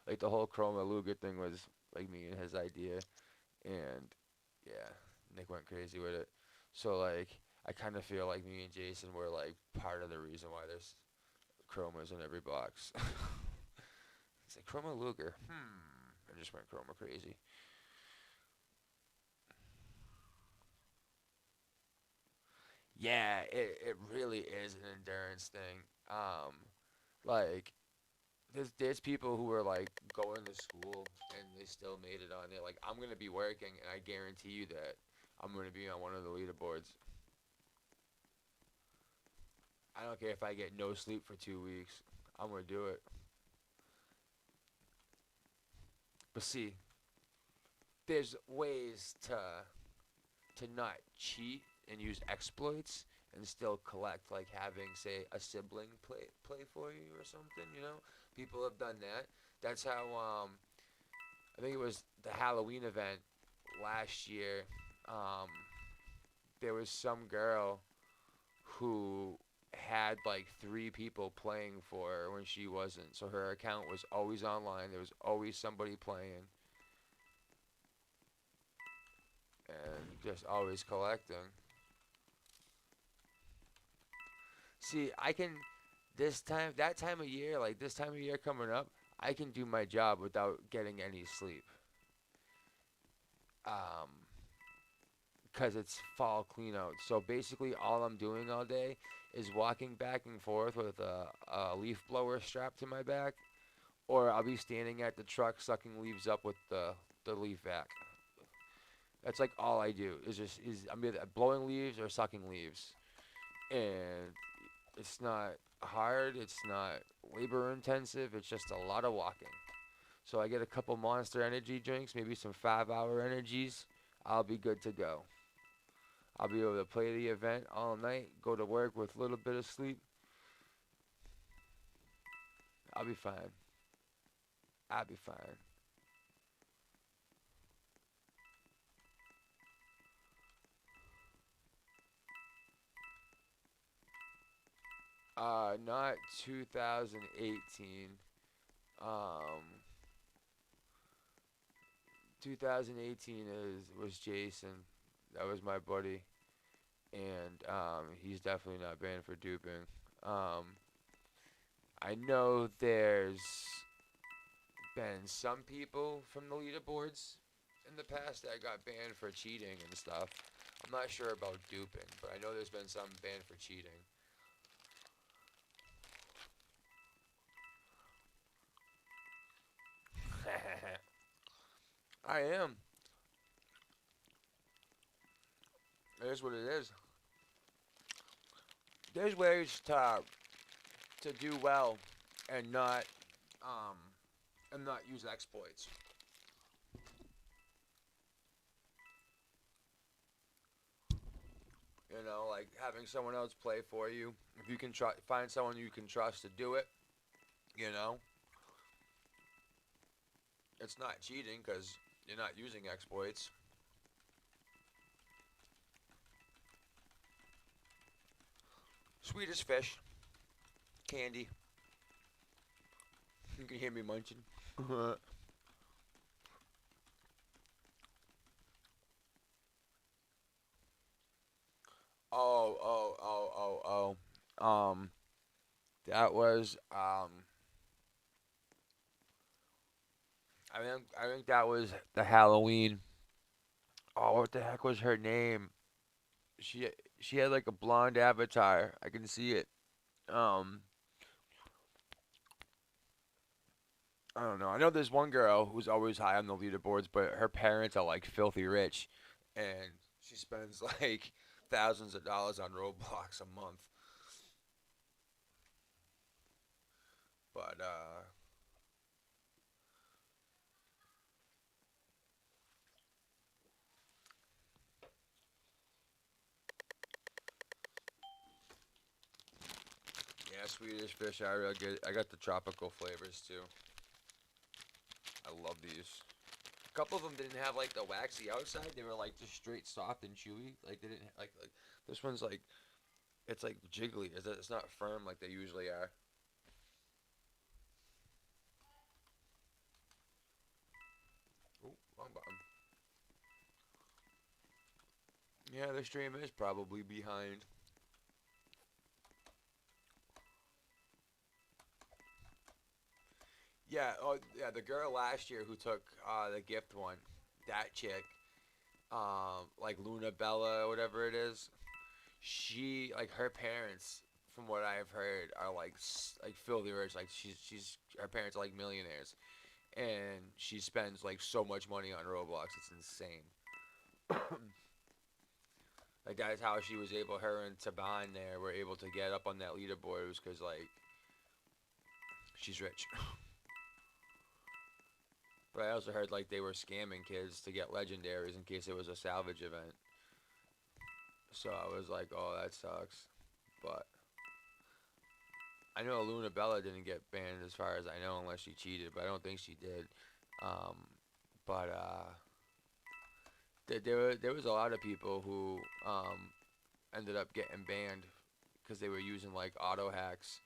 Speaker 1: like the whole Chroma Luger thing was like me and his idea, and yeah, Nick went crazy with it. So like I kind of feel like me and Jason were like part of the reason why there's chromas in every box. It's like Chroma Luger. I just went Chroma crazy. Yeah, it really is an endurance thing. Like there's people who are like going to school and they still made it on there. Like I'm gonna be working and I guarantee you that I'm gonna be on one of the leaderboards. I don't care if I get no sleep for 2 weeks. I'm gonna do it. But see, there's ways to not cheat and use exploits and still collect, like having say a sibling play for you or something. You know, people have done that. That's how I think it was the Halloween event last year. Um, there was some girl who had like 3 people playing for her when she wasn't. So her account was always online. There was always somebody playing and just always collecting. See, I can that time of year, like this time of year coming up, I can do my job without getting any sleep. Um, because it's fall clean out. So basically, all I'm doing all day is walking back and forth with a leaf blower strapped to my back, or I'll be standing at the truck sucking leaves up with the leaf vac. That's like all I do is I'm either blowing leaves or sucking leaves, and it's not hard. It's not labor intensive. It's just a lot of walking. So I get a couple Monster Energy drinks, maybe some 5-hour energies. I'll be good to go. I'll be able to play the event all night, go to work with a little bit of sleep. I'll be fine. I'll be fine. Not 2018. Um, 2018 was Jason. That was my buddy, and he's definitely not banned for duping. Um, I know there's been some people from the leaderboards in the past that got banned for cheating and stuff. I'm not sure about duping, but I know there's been some banned for cheating. I am. It is what it is. There's ways to do well and um not use exploits. You know, like having someone else play for you. If you can find someone you can trust to do it, you know, it's not cheating because you're not using exploits. Sweet as fish, candy. You can hear me munching. Oh, oh. That was I think that was the Halloween. Oh, what the heck was her name? She she had like a blonde avatar. I can see it. Um, I don't know. I know there's one girl who's always high on the leaderboards, but her parents are like filthy rich, and she spends like thousands of dollars on Roblox a month. But yeah, Swedish fish are real good. I got the tropical flavors too. I love these. A couple of them didn't have like the waxy outside. They were like just straight soft and chewy. Like they didn't like this one's like it's like jiggly. It's not firm like they usually are. Ooh, wrong button. Yeah, the stream is probably behind. Yeah, oh yeah, the girl last year who took the gift one, that chick, like Luna Bella or whatever it is, she like her parents, from what I've heard, are like like filthy rich. Like she's her parents are like millionaires, and she spends like so much money on Roblox. It's insane. Like that's how she was able. Her and Taban there were able to get up on that leaderboard. It was because like she's rich. But I also heard like they were scamming kids to get legendaries in case it was a salvage event. So I was like, oh, that sucks. But I know Luna Bella didn't get banned as far as I know, unless she cheated. But I don't think she did. Um, but there was a lot of people who ended up getting banned because they were using like auto hacks,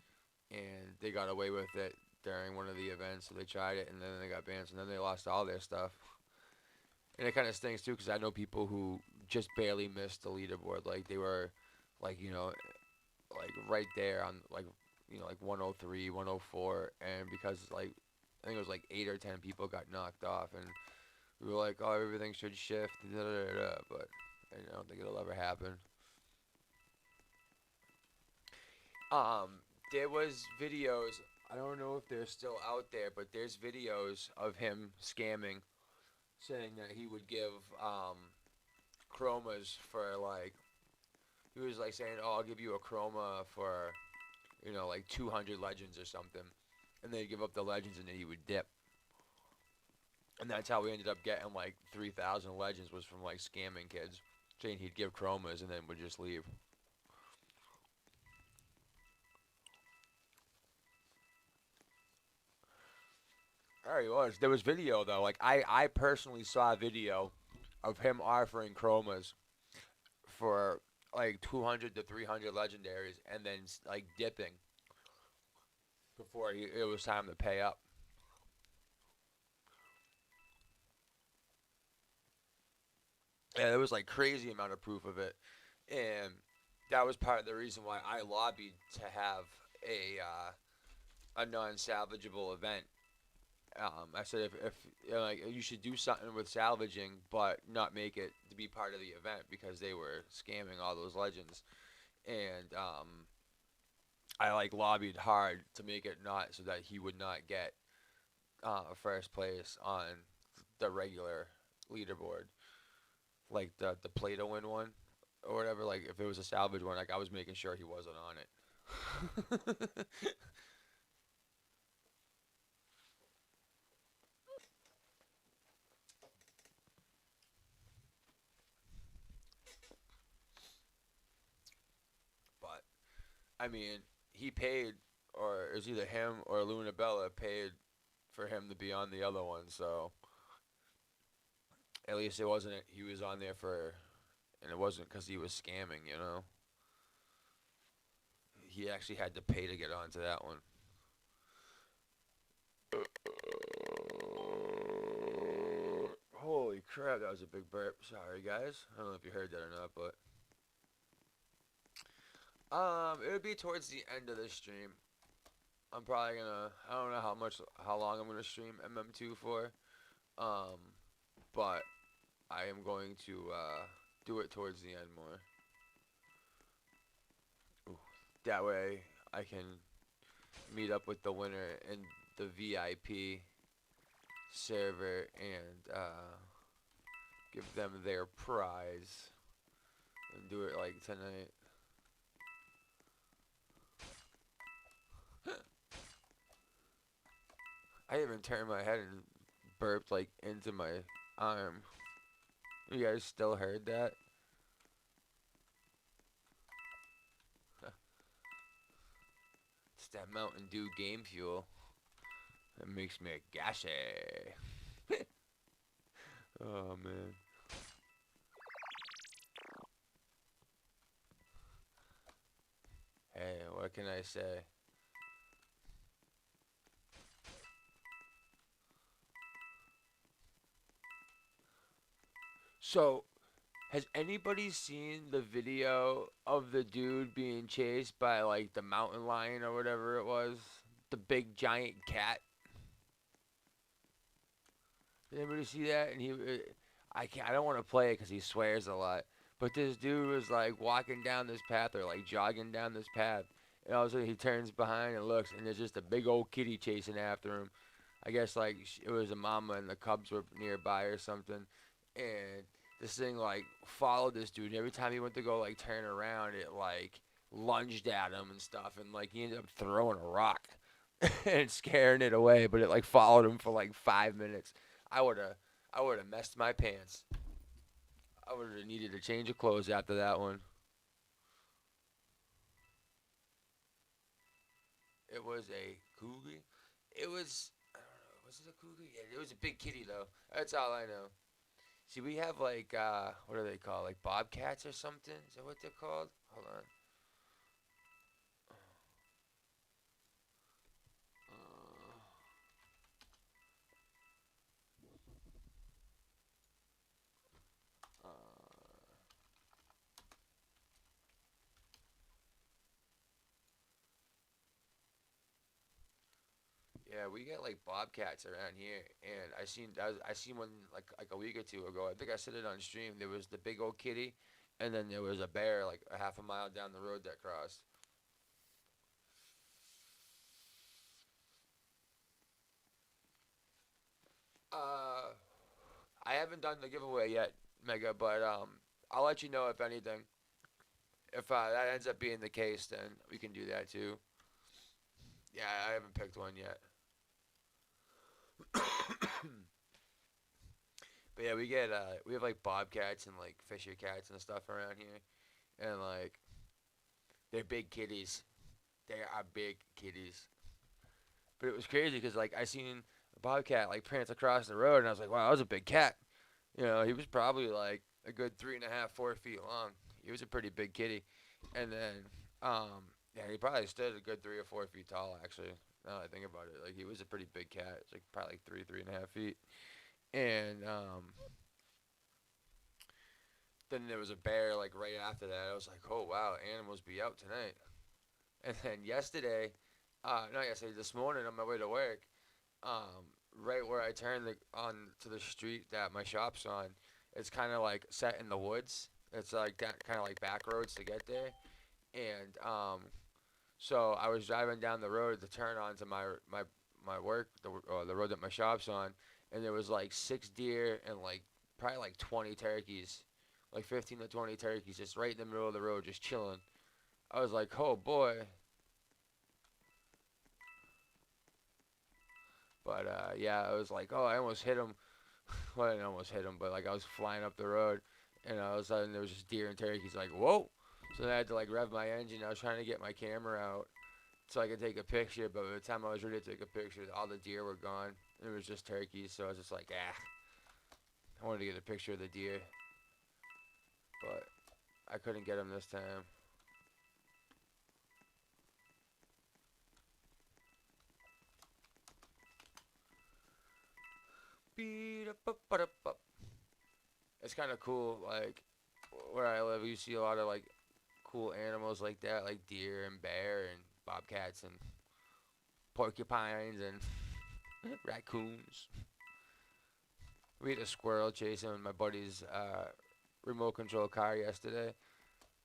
Speaker 1: and they got away with it during one of the events. So they tried it, and then they got banned. So then they lost all their stuff. And it kind of stinks too, because I know people who just barely missed the leaderboard. Like they were, like like right there on like 103, 104, and because like I think it was like 8 or 10 people got knocked off, and we were like, oh, everything should shift, da, da, da, da, but I don't think it'll ever happen. Um, there was videos. I don't know if they're still out there, but there's videos of him scamming, saying that he would give chromas for like he was like saying, "Oh, I'll give you a chroma for like 200 legends or something," and they'd give up the legends and then he would dip. And that's how we ended up getting like 3,000 legends was from like scamming kids, saying he'd give chromas and then would just leave. There he was. There was video though. Like I personally saw a video of him offering chromas for like 200 to 300 legendaries and then like dipping before it was time to pay up. Yeah, there was like crazy amount of proof of it, and that was part of the reason why I lobbied to have a non-salvageable event. I said if like you should do something with salvaging, but not make it to be part of the event because they were scamming all those legends, and I like lobbied hard to make it not so that he would not get first place on the regular leaderboard, like the play to win one or whatever. Like if it was a salvage one, like I was making sure he wasn't on it. But I mean, he paid, or it was either him or Luna Bella paid for him to be on the other one. So at least it wasn't he was on there for, and it wasn't because he was scamming. He actually had to pay to get onto that one. Holy crap, that was a big burp. Sorry, guys. I don't know if you heard that or not, but it would be towards the end of the stream. I'm probably gonna. I don't know how long I'm gonna stream MM2 for. Um, but I am going to do it towards the end more. That way I can meet up with the winner in the VIP server and give them their prize and do it like tonight. I even turned my head and burped like into my arm. You guys still heard that? It's that Mountain Dew game fuel. That makes me gassy. Oh man. Hey, what can I say? So, has anybody seen the video of the dude being chased by like the mountain lion or whatever it was? The big giant cat. Did anybody see that? And I can't. I don't want to play it because he swears a lot. But this dude was like walking down this path or like jogging down this path, and all of a sudden he turns behind and looks, and there's just a big old kitty chasing after him. I guess like it was a mama and the cubs were nearby or something, and this thing like followed this dude. And every time he went to go like turn around, it like lunged at him and stuff, and like he ended up throwing a rock and scaring it away. But it like followed him for like 5 minutes. I would have, I would have messed my pants. I would have needed a change of clothes after that one. It was a cougar. It was, I don't know, was it a cougar? Yeah, it was a big kitty though. That's all I know. See, we have like, what are they called? Like bobcats or something? Is that what they're called? Hold on. Uh, yeah, we get like bobcats around here, and I seen one like a week or two ago. I think I said it on stream. There was the big old kitty, and then there was a bear like a half a mile down the road that crossed. Uh, I haven't done the giveaway yet, Mega, but I'll let you know if anything. If that ends up being the case, then we can do that too. Yeah, I haven't picked one yet. But yeah, we have like bobcats and like fisher cats and stuff around here, and like they're big kitties. They are big kitties. But it was crazy because like I seen a bobcat like prance across the road, and I was like, wow, that was a big cat. You know, he was probably like a good 3.5, 4 feet long. He was a pretty big kitty, and then yeah, he probably stood a good 3 or 4 feet tall actually. Now that I think about it, like he was a pretty big cat. It's like probably like 3.5 feet, and then there was a bear like right after that. I was like, oh wow, animals be out tonight. And then yesterday, not yesterday, this morning on my way to work, right where I turn on to the street that my shop's on, it's kind of like set in the woods. It's like that kind of like back roads to get there, and so I was driving down the road to turn onto my work, the road that my shop's on, and there was like 6 deer and like probably like 20 turkeys, like 15 to 20 turkeys, just right in the middle of the road, just chilling. I was like, oh boy. But yeah, I was like, oh, I almost hit him. Well, I didn't almost hit him, but like I was flying up the road, and all of a sudden there was just deer and turkeys. Like, whoa! So then I had to like rev my engine. I was trying to get my camera out so I could take a picture, but by the time I was ready to take a picture, all the deer were gone. It was just turkeys, so I was just like, ah. I wanted to get a picture of the deer, but I couldn't get them this time. It's kind of cool, like where I live, you see a lot of like cool animals like that, like deer and bear and bobcats and porcupines and raccoons. We had a squirrel chasing my buddy's remote control car yesterday.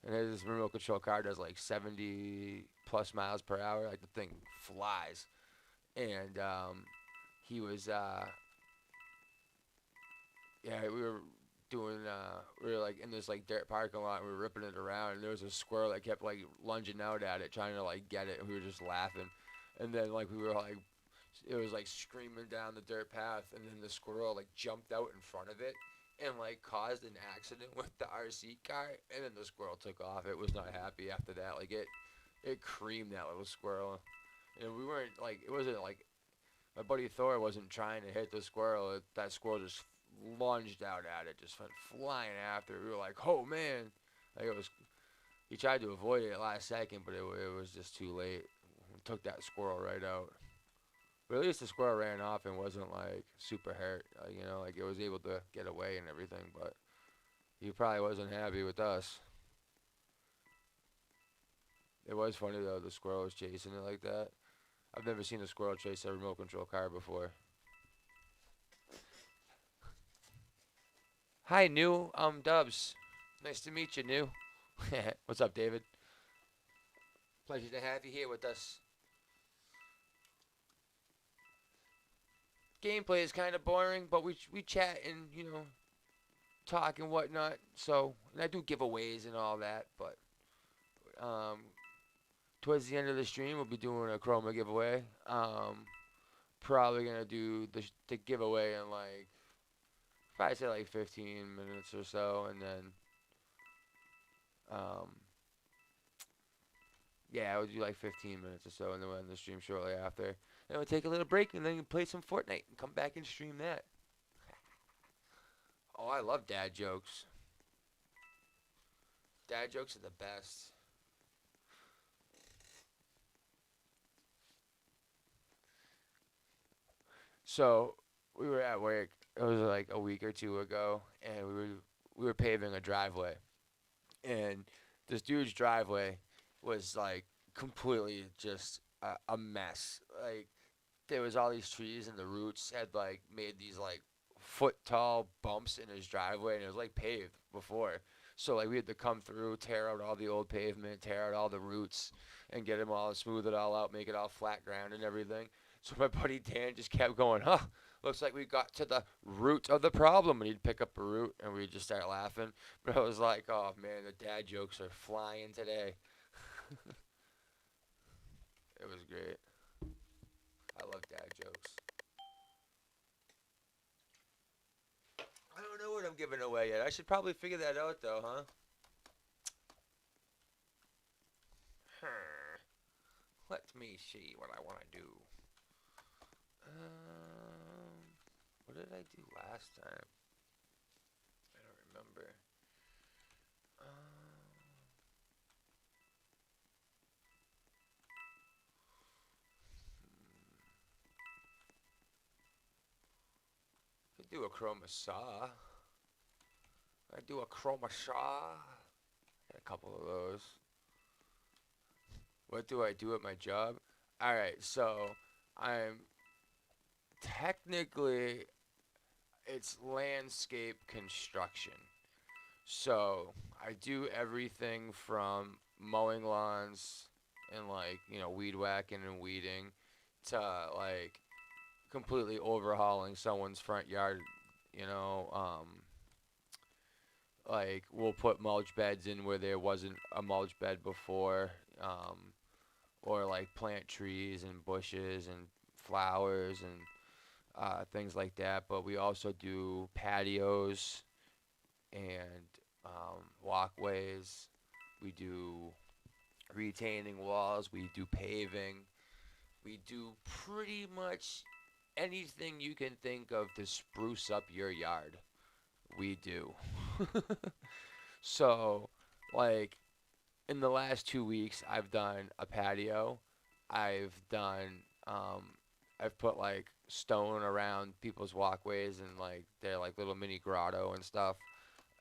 Speaker 1: and his remote control car does like 70 plus miles per hour. Like the thing flies, and he was yeah, we were like in this like dirt parking lot, and we were ripping it around, and there was a squirrel that kept like lunging out at it, trying to like get it, and we were just laughing. And then like we were like, it was like screaming down the dirt path, and then the squirrel like jumped out in front of it and like caused an accident with the RC car, and then the squirrel took off. It was not happy after that. Like it creamed that little squirrel, and we weren't like, it wasn't like my buddy Thor wasn't trying to hit the squirrel. That squirrel just lunged out at it, just went flying after it. We were like, oh man. Like it was, he tried to avoid it last second, but it was just too late. Took that squirrel right out. But at least the squirrel ran off and wasn't like super hurt. Like it was able to get away and everything. But he probably wasn't happy with us. It was funny though, the squirrel was chasing it like that. I've never seen a squirrel chase a remote control car before. Hi, New. Dubs. Nice to meet you, New. What's up, David? Pleasure to have you here with us. Gameplay is kind of boring, but we chat and talk and whatnot. So, and I do giveaways and all that. But towards the end of the stream, we'll be doing a Chroma giveaway. Probably gonna do the giveaway in like, probably say like 15 minutes or so, and then yeah, we'll do like 15 minutes or so, and then we'll end the stream shortly after. And we'll take a little break, and then play some Fortnite, and come back and stream that. Oh, I love dad jokes. Dad jokes are the best. So, we were at work, it was like a week or two ago, and we were paving a driveway. And this dude's driveway was like completely just a mess. Like there was all these trees, and the roots had like made these like foot tall bumps in his driveway, and it was like paved before. So like we had to come through, tear out all the old pavement, tear out all the roots, and get them all, smooth it all out, make it all flat ground and everything. So my buddy Dan just kept going, huh? Looks like we got to the root of the problem. And he'd pick up a root, and we'd just start laughing. But I was like, oh man, the dad jokes are flying today. It was great. I love dad jokes. I don't know what I'm giving away yet. I should probably figure that out though, huh? Let me see what I want to do. What did I do last time? I don't remember. I do a chroma saw. I do a chroma saw. Got a couple of those. What do I do at my job? Alright, so I'm technically, it's landscape construction. So I do everything from mowing lawns and like, weed whacking and weeding to like completely overhauling someone's front yard, you know, like we'll put mulch beds in where there wasn't a mulch bed before, or like plant trees and bushes and flowers and things like that. But we also do patios and walkways. We do retaining walls. We do paving. We do pretty much anything you can think of to spruce up your yard. We do. So, like, in the last 2 weeks, I've done a patio. I've done, I've put like stone around people's walkways and like their like little mini grotto and stuff.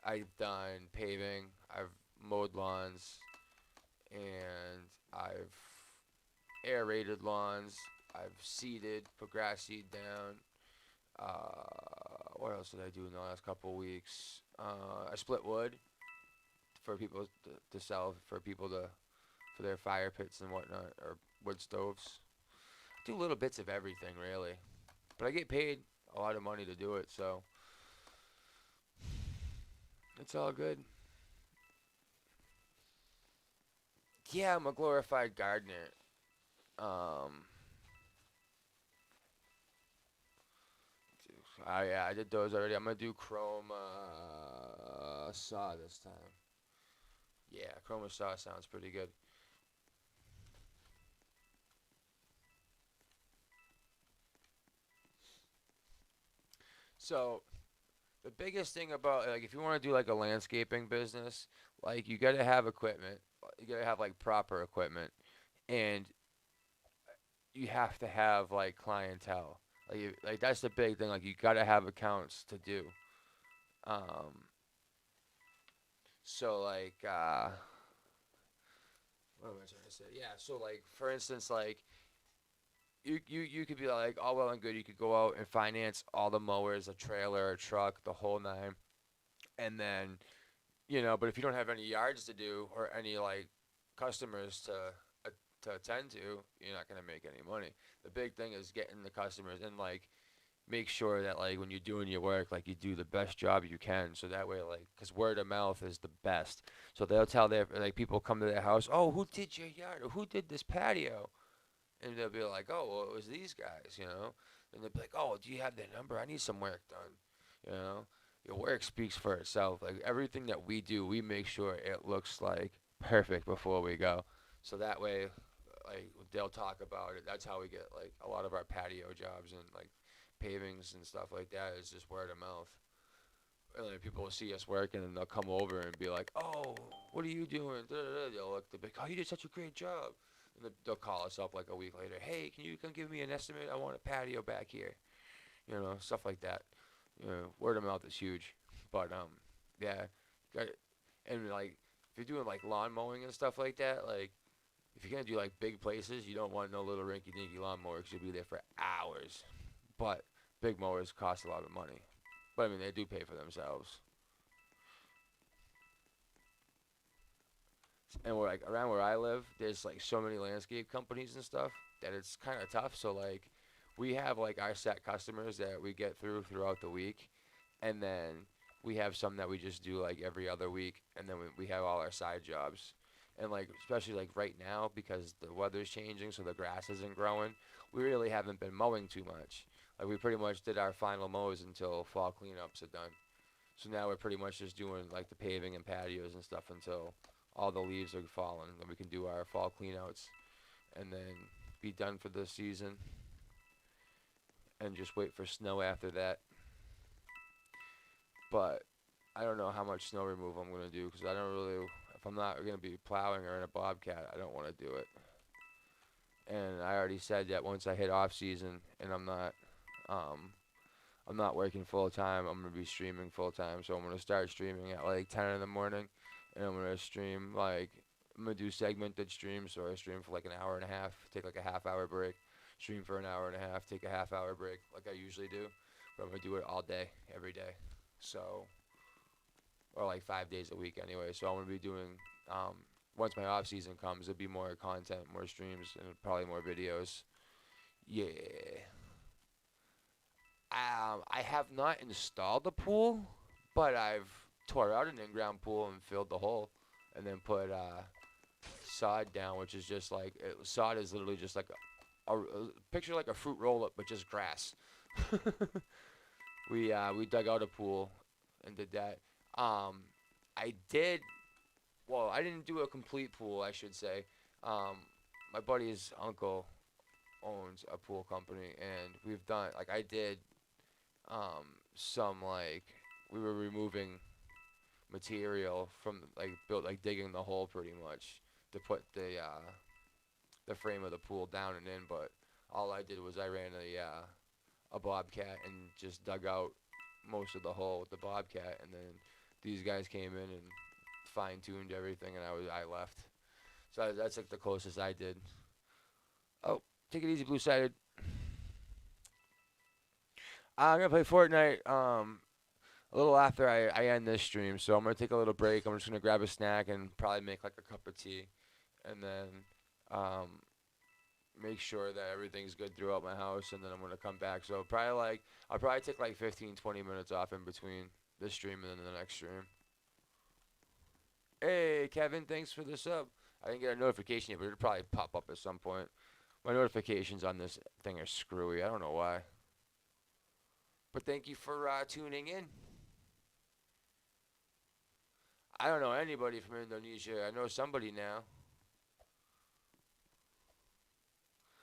Speaker 1: I've done paving. I've mowed lawns, and I've aerated lawns. I've seeded, put grass seed down. What else did I do in the last couple of weeks? I split wood for people to sell for people to for their fire pits and whatnot or wood stoves. Do little bits of everything really, but I get paid a lot of money to do it, so it's all good. Yeah, I'm a glorified gardener. Um, yeah, I did those already. I'm gonna do Chroma saw this time. Yeah, Chroma saw sounds pretty good. So the biggest thing about like if you want to do like a landscaping business, like you gotta have equipment. You gotta have like proper equipment, and you have to have like clientele. Like that's the big thing. Like you gotta have accounts to do. Um, so like what am I trying to say? Yeah. So like for instance, like you could be like all well and good. You could go out and finance all the mowers, a trailer, a truck, the whole nine, and then but if you don't have any yards to do or any like customers uh, to attend to, you're not gonna make any money. The big thing is getting the customers and like make sure that like when you're doing your work, like you do the best job you can. So that way, like, because word of mouth is the best. So they'll tell their like people come to their house, oh, who did your yard or who did this patio? And they'll be like, oh, well, it was these guys. And they'll be like, oh, do you have their number? I need some work done. You know, your work speaks for itself. Like everything that we do, we make sure it looks like perfect before we go. So that way, like they'll talk about it. That's how we get like a lot of our patio jobs and like pavings and stuff like that is just word of mouth. And then people will see us working and they'll come over and be like, "Oh, what are you doing?" They'll be like, "Oh, you did such a great job." And they'll call us up like a week later. "Hey, can you come give me an estimate? I want a patio back here." Stuff like that. Word of mouth is huge. But yeah, got and like if you're doing like lawn mowing and stuff like that, like if you're gonna do like big places, you don't want no little rinky dinky lawnmower because you'll be there for hours. But big mowers cost a lot of money. But I mean, they do pay for themselves. And we're like around where I live, there's like so many landscape companies and stuff that it's kind of tough. So like, we have like our set customers that we get throughout the week, and then we have some that we just do like every other week, and then we have all our side jobs. And like especially like right now because the weather's changing, so the grass isn't growing. We really haven't been mowing too much. Like we pretty much did our final mows until fall cleanups are done. So now we're pretty much just doing like the paving and patios and stuff until all the leaves are falling. Then we can do our fall cleanouts and then be done for the season and just wait for snow after that. But I don't know how much snow removal I'm going to do because I don't really, if I'm not going to be plowing or in a bobcat, I don't want to do it. And I already said that once I hit off season and um, I'm not working full time. I'm gonna be streaming full time, so I'm gonna start streaming at like 10 in the morning, and I'm gonna stream like I'm gonna do segmented streams. So I stream for like an hour and a half, take like a half-hour break, stream for an hour and a half, take a half-hour break, like I usually do. But I'm gonna do it all day, every day. So or like 5 days a week anyway. So I'm gonna be doing once my off season comes, it'll be more content, more streams, and probably more videos. Yeah. I have not installed the pool, but I've tore out an in-ground pool and filled the hole, and then put sod down, which is just like sod is literally just like a picture like a fruit roll-up, but just grass. We dug out a pool and did that. Um, I did well. I didn't do a complete pool, I should say. Um, my buddy's uncle owns a pool company, and we've done like I did some like we were removing material from like built like digging the hole pretty much to put the frame of the pool down and in, but all I did was I ran a bobcat and just dug out most of the hole with the bobcat, and then these guys came in and fine tuned everything, and I left. So that's like the closest I did. Oh, take it easy, blue sided. I'm gonna play Fortnite. a little after I end this stream. So I'm gonna take a little break. I'm just gonna grab a snack and probably make like a cup of tea, and then um, make sure that everything's good throughout my house, and then I'm gonna come back. So probably like I'll probably take like 15, 20 minutes off in between this stream and then the next stream. Hey Kevin, thanks for the sub. I didn't get a notification yet, but it'll probably pop up at some point. My notifications on this thing are screwy. I don't know why. But thank you for tuning in. I don't know anybody from Indonesia. I know somebody now.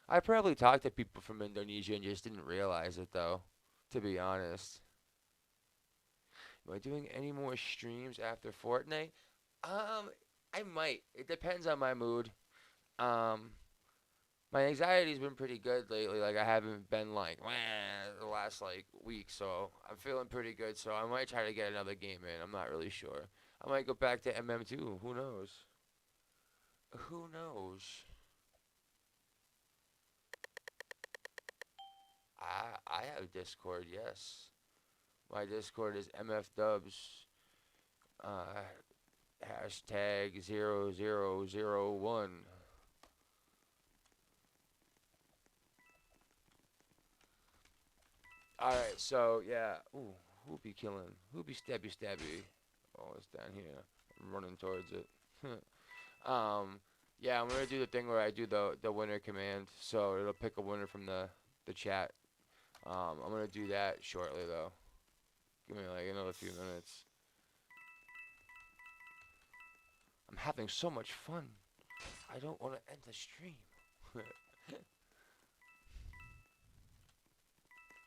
Speaker 1: I probably talked to people from Indonesia and just didn't realize it though, to be honest. Am I doing any more streams after Fortnite? I might. It depends on my mood. Um, my anxiety's been pretty good lately. Like I haven't been like the last like week, so I'm feeling pretty good. So I might try to get another game in. I'm not really sure. I might go back to MM2. Who knows? Who knows? I have Discord. Yes, my Discord is mfdubs. Uh, hashtag 0001. Alright, so yeah. Ooh, who be killing? Who be stabby stabby? Oh, it's down here. I'm running towards it. Yeah, I'm gonna do the thing where I do the winner command, so it'll pick a winner from the chat. I'm gonna do that shortly though. Give me like another few minutes. I'm having so much fun. I don't want to end the stream.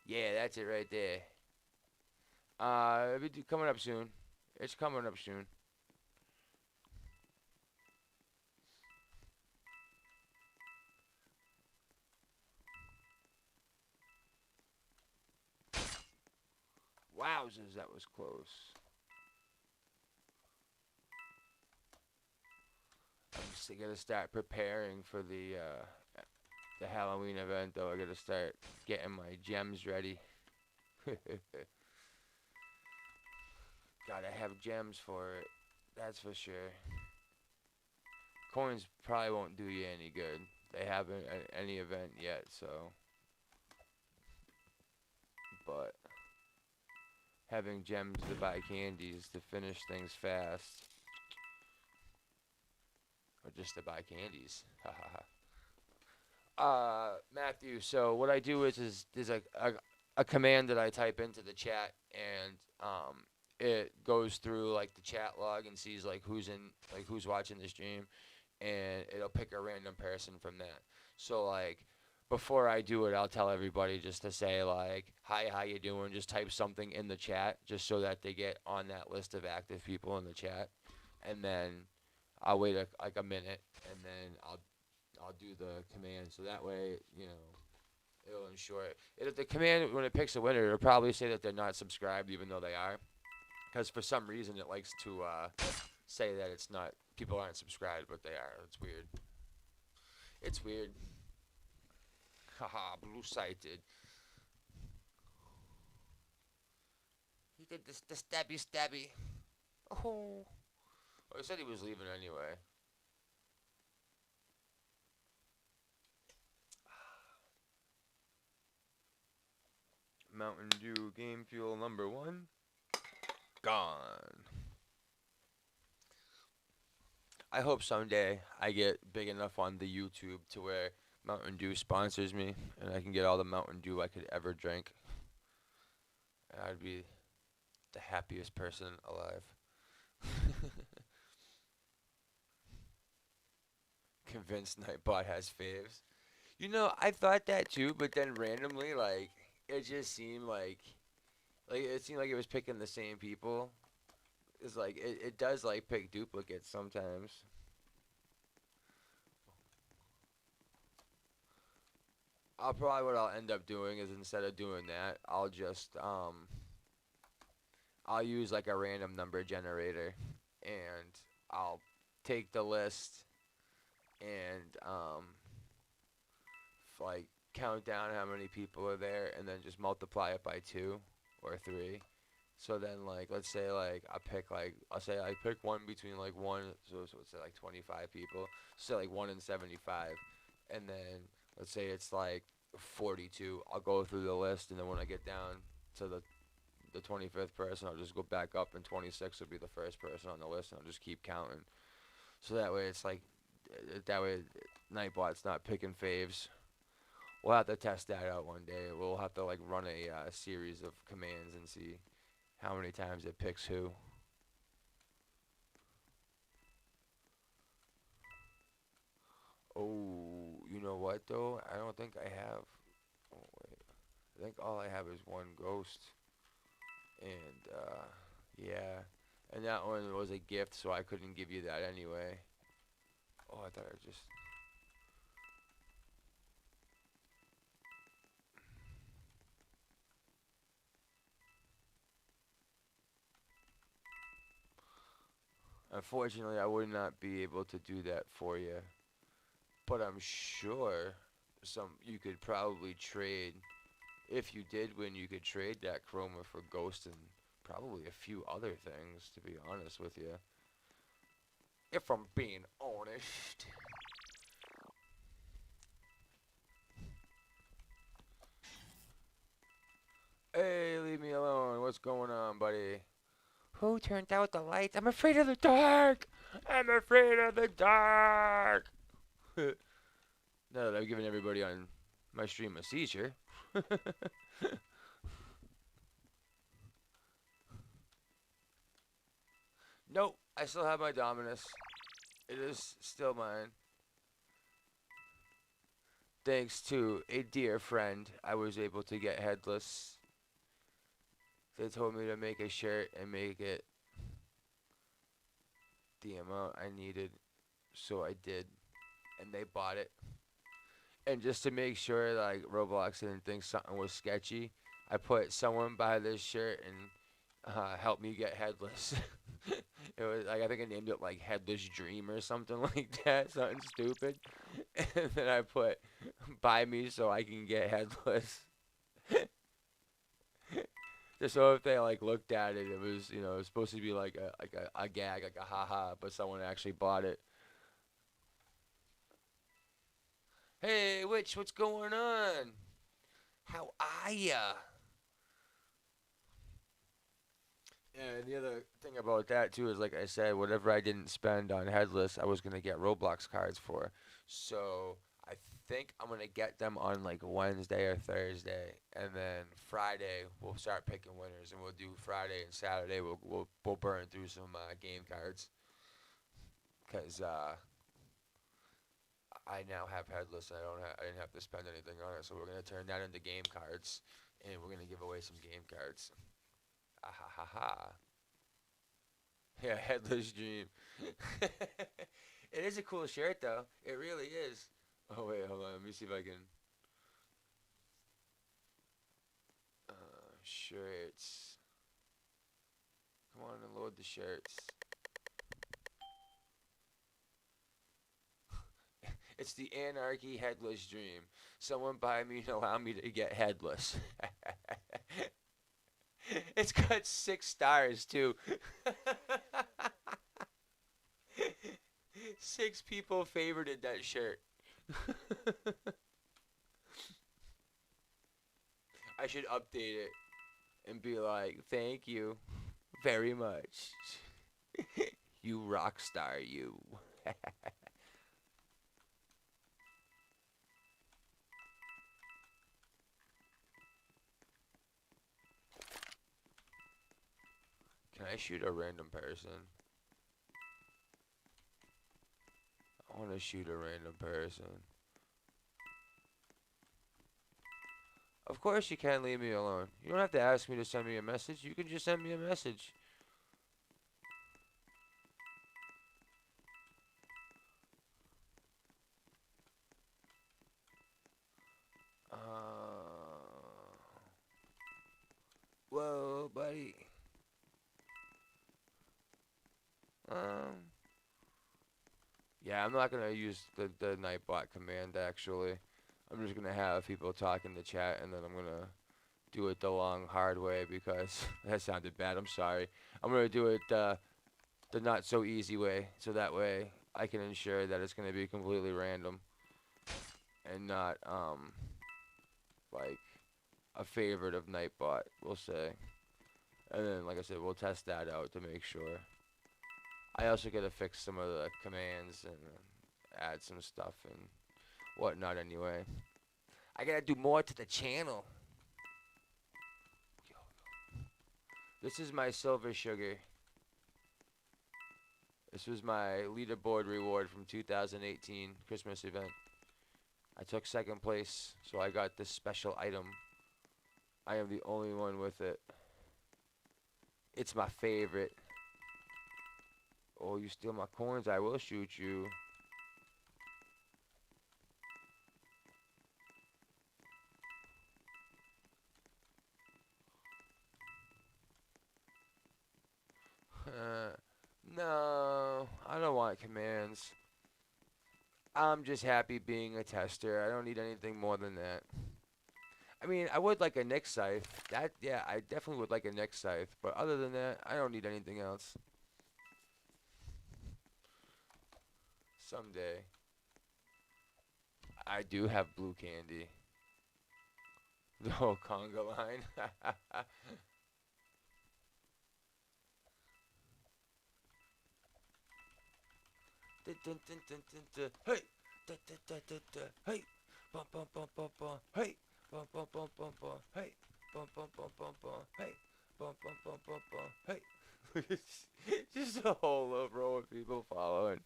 Speaker 1: Yeah, that's it right there. It'll be coming up soon. It's coming up soon. Wowzers, that was close. I'm just gonna start preparing for the Halloween event though. I gotta start getting my gems ready. Gotta have gems for it. That's for sure. Coins probably won't do you any good. They haven't at any event yet, so. But having gems to buy candies to finish things fast. Or just to buy candies. Matthew, so what I do is there's a command that I type into the chat, and it goes through like the chat log and sees like who's watching the stream, and it'll pick a random person from that. So like before I do it, I'll tell everybody just to say like, "Hi, how you doing?" Just type something in the chat just so that they get on that list of active people in the chat, and then I'll wait like a minute, and then I'll do the command, so that way, it'll ensure it. The command, when it picks a winner, it'll probably say that they're not subscribed, even though they are, because for some reason it likes to say that it's not, people aren't subscribed, but they are. It's weird. It's weird. Haha, blue-sighted. He did the stabby stabby. Oh. Well, he said he was leaving anyway. Mountain Dew Game Fuel number 1. Gone. I hope someday I get big enough on the YouTube to where Mountain Dew sponsors me and I can get all the Mountain Dew I could ever drink. And I'd be the happiest person alive. Convinced Nightbot has faves. I thought that too, but then randomly, like, it just seemed like it seemed like it was picking the same people. It's like it does like pick duplicates sometimes. What I'll end up doing is instead of doing that, I'll just I'll use like a random number generator, and I'll take the list and like count down how many people are there, and then just multiply it by 2 or 3, So then, like, let's say, like, I'll say I pick one between, like, one, so let's say, like, 25 people. So, like, 1 in 75. And then, let's say it's, like, 42. I'll go through the list, and then when I get down to the 25th person, I'll just go back up, and 26 will be the first person on the list, and I'll just keep counting. So that way, it's, like, that way, Nightbot's not picking faves. We'll have to test that out one day. We'll have to, like, run a series of commands and see how many times it picks who. Oh, you know what though? I don't think I have. Oh wait, I think all I have is one ghost, and yeah, and that one was a gift, so I couldn't give you that anyway. Oh, I thought I just. Unfortunately, I would not be able to do that for you, but I'm sure you could probably trade. If you did win, you could trade that Chroma for Ghost and probably a few other things, to be honest with you. If I'm being honest. Hey, leave me alone. What's going on, buddy? Who turned out the lights? I'm afraid of the dark! I'm afraid of the dark! Now that I've given everybody on my stream a seizure. Nope, I still have my Dominus. It is still mine. Thanks to a dear friend, I was able to get headless. They told me to make a shirt and make it the amount I needed, so I did. And they bought it. And just to make sure like Roblox didn't think something was sketchy, I put someone buy this shirt and help me get headless. It was like I think I named it like Headless Dream or something like that, something stupid. And then I put buy me so I can get headless. Just so if they like looked at it, it was it was supposed to be like a gag, like a haha, but someone actually bought it. Hey, what's going on? How are ya? And the other thing about that too is, like I said, whatever I didn't spend on Headless, I was gonna get Roblox cards for. So I think I'm gonna get them on like Wednesday or Thursday, and then Friday we'll start picking winners, and we'll do Friday and Saturday. We'll burn through some game cards, cause I now have Headless, and I didn't have to spend anything on it. So we're gonna turn that into game cards, and we're gonna give away some game cards. Ah ha ha ha. Yeah, Headless Dream. It is a cool shirt, though. It really is. Oh, wait, hold on. Let me see if I can. Shirts. Come on and load the shirts. It's the Anarchy Headless Dream. Someone buy me and allow me to get headless. It's got 6 stars, too. 6 people favorited that shirt. I should update it and be like, thank you very much. You rock star, you. Can I shoot a random person? I want to shoot a random person. Of course you can't leave me alone. You don't have to ask me to send me a message. You can just send me a message. Whoa, buddy. Yeah, I'm not gonna use the Nightbot command actually. I'm just gonna have people talk in the chat, and then I'm gonna
Speaker 2: do it the long, hard way because that sounded bad. I'm sorry. I'm gonna do it the not so easy way, so that way I can ensure that it's gonna be completely random and not like a favorite of Nightbot, we'll say. And then, like I said, we'll test that out to make sure. I also gotta fix some of the commands and add some stuff and whatnot. Anyway, I gotta do more to the channel. This is my silver sugar. This was my leaderboard reward from 2018 Christmas event. I took second place, so I got this special item. I am the only one with it. It's my favorite. Oh, you steal my coins, I will shoot you. No, I don't want commands. I'm just happy being a tester. I don't need anything more than that. I mean, I would like a Nick scythe. That, yeah, I definitely would like a Nick scythe. But other than that, I don't need anything else. Someday. I do have blue candy. The whole conga line. Dun, dun, dun, dun, dun, dun. Hey! Dun, dun, dun, dun, dun. Hey! Bum, bum, bum, bum, bum. Hey! Bum, bum, bum, bum, bum. Hey! Bum, bum, bum, bum, bum. Hey! Bum, bum, bum, bum, bum. Hey! Just a whole row of people following.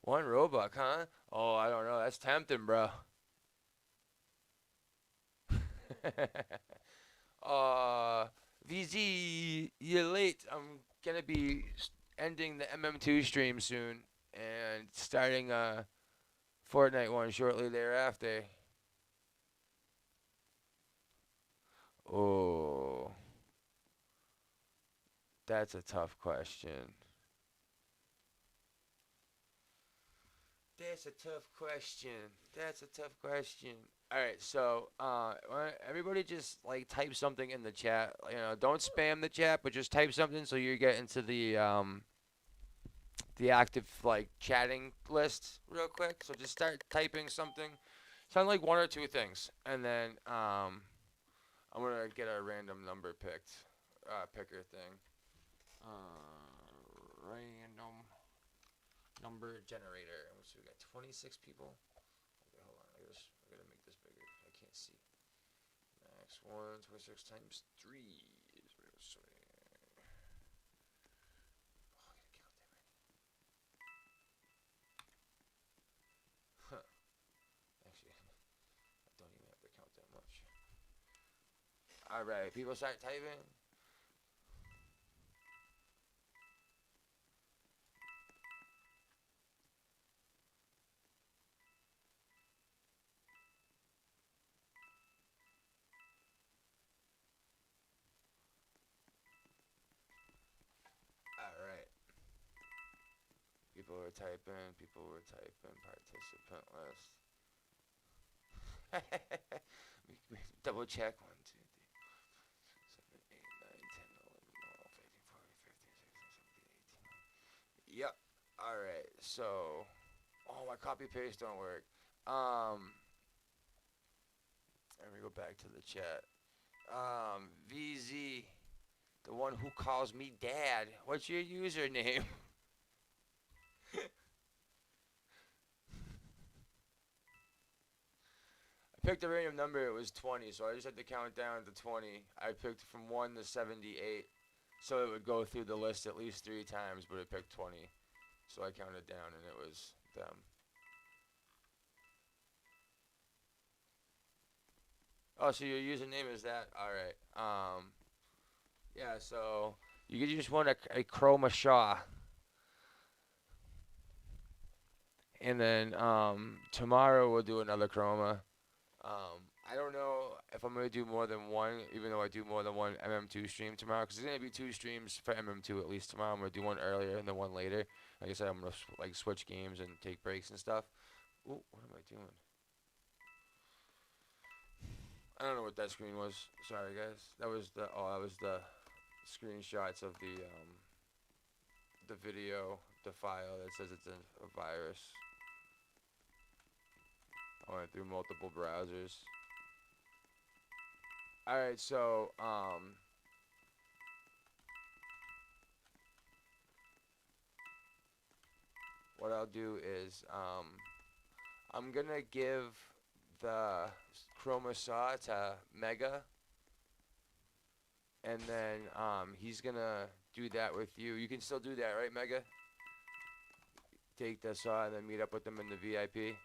Speaker 2: One Robux, huh? Oh, I don't know. That's tempting, bro. uh, VZ, you're late. I'm gonna be ending the MM2 stream soon and starting Fortnite one shortly thereafter. Oh, that's a tough question. That's a tough question. That's a tough question. All right, so everybody just like type something in the chat. You know, don't spam the chat, but just type something so you get into the active like chatting list real quick. So just start typing something. Sound like one or two things, and then I'm gonna get a random number picker thing. Random number generator. So we got 26 people. Okay, hold on. I gotta make this bigger. I can't see. Max 26 times 3 is what it was. So, oh, I gotta count that right. Huh. Actually, I don't even have to count that much. Alright, people start typing. Alright. People were typing. People were typing. Participant list. Double check. 1, 2, 3, 7, 8, 9, 10, 11, 12, 13, 14, 15, 16, 17, 18. Yep. Alright. So. Oh, my copy paste don't work. Let me go back to the chat. VZ. The one who calls me dad. What's your username? I picked a random number, it was 20, so I just had to count down to 20. I picked from 1 to 78, so it would go through the list at least 3 times, but it picked 20. So I counted down and it was them. Oh, so your username is that? Alright. Yeah, so you just want a Chroma Shaw. And then tomorrow we'll do another Chroma. I don't know if I'm going to do more than one, even though I do more than one MM2 stream tomorrow, because there's going to be 2 streams for MM2 at least tomorrow. I'm going to do one earlier and then one later. Like I said, I'm going to like switch games and take breaks and stuff. Ooh, what am I doing? I don't know what that screen was. Sorry, guys. That was the screenshots of the video, the file that says it's a virus. I went through multiple browsers. All right, so what I'll do is I'm gonna give the Chroma saw to Mega, and then he's gonna do that with you. You can still do that, right, Mega? Take the saw and then meet up with them in the VIP.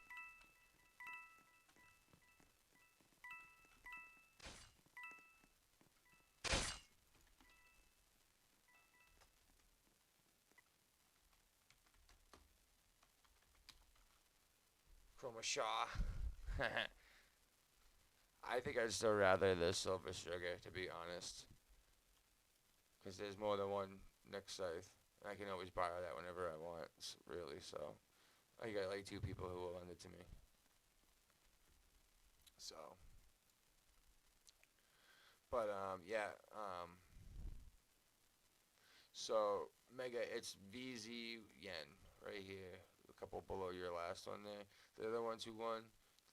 Speaker 2: Chroma Shaw. I think I'd still rather the Silver Sugar, to be honest. Because there's more than one next scythe. I can always borrow that whenever I want, really, so. I got like 2 people who will lend it to me. So. But, yeah, so, Mega, it's VZ Yen right here. A couple below your last one there. They're the ones who won.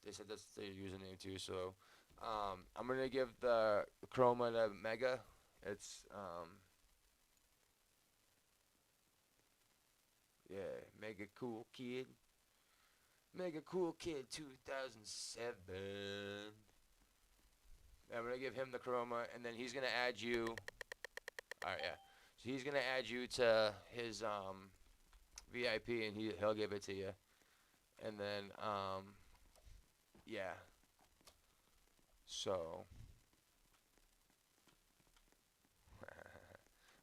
Speaker 2: They said that's their username too, so. I'm gonna give the Chroma to Mega. It's, yeah, Mega Cool Kid. Mega Cool Kid 2007. I'm gonna give him the Chroma, and then he's gonna add you. Alright, yeah. So he's gonna add you to his VIP, and he'll give it to you. And then yeah. So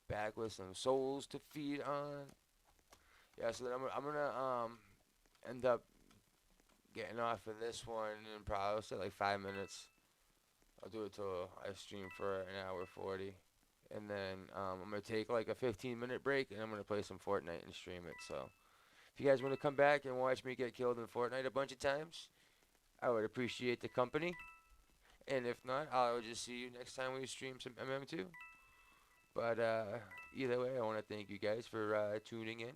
Speaker 2: back with some souls to feed on. Yeah. So then I'm gonna end up getting off of this one in probably, I'll say, like 5 minutes. I'll do it till I stream for an hour 40. And then I'm going to take like a 15-minute break, and I'm going to play some Fortnite and stream it. So if you guys want to come back and watch me get killed in Fortnite a bunch of times, I would appreciate the company. And if not, I'll just see you next time we stream some MM2. But either way, I want to thank you guys for tuning in.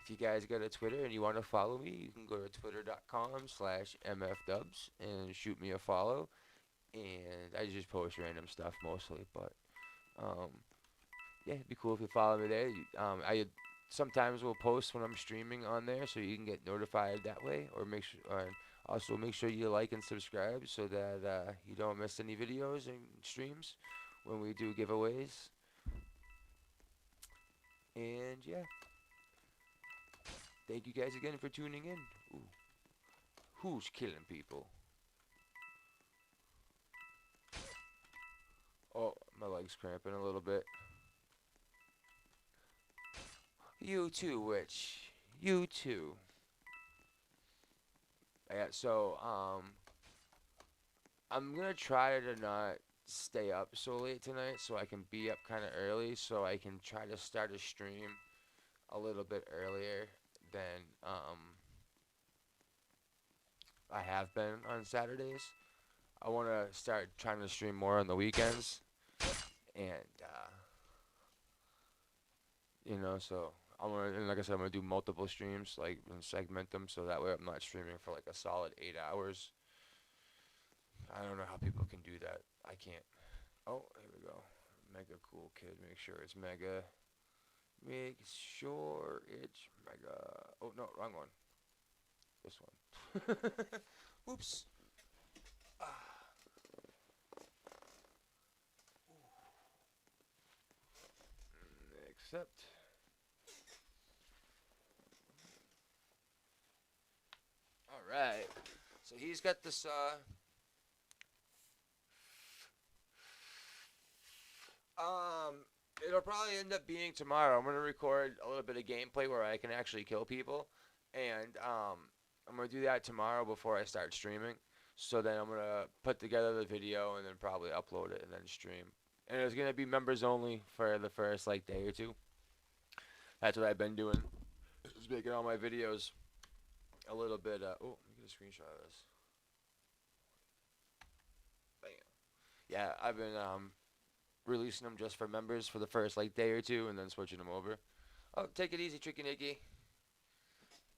Speaker 2: If you guys got a Twitter and you want to follow me, you can go to twitter.com/mfdubs and shoot me a follow. And I just post random stuff mostly, but yeah, it'd be cool if you follow me there. I sometimes will post when I'm streaming on there, so you can get notified that way, or also make sure you like and subscribe so that you don't miss any videos and streams when we do giveaways. And yeah, thank you guys again for tuning in. Ooh. Who's killing people? Oh, my leg's cramping a little bit. You too, witch. You too. Yeah, so, I'm gonna try to not stay up so late tonight so I can be up kind of early so I can try to start a stream a little bit earlier than, I have been on Saturdays. I want to start trying to stream more on the weekends. And, so and like I said, I'm gonna do multiple streams, like, and segment them so that way I'm not streaming for like a solid 8 hours. I don't know how people can do that. I can't. Oh, here we go. Mega Cool Kid. Make sure it's Mega. Make sure it's Mega. Oh no, wrong one. This one. Oops. Accept. Alright. So he's got this, it'll probably end up being tomorrow. I'm gonna record a little bit of gameplay where I can actually kill people, and I'm gonna do that tomorrow before I start streaming. So then I'm gonna put together the video and then probably upload it and then stream. And it's gonna be members only for the first like day or two. That's what I've been doing. Just making all my videos a little bit. Oh, let me get a screenshot of this. Yeah, I've been releasing them just for members for the first like day or two, and then switching them over. Oh, take it easy, Tricky Nicky.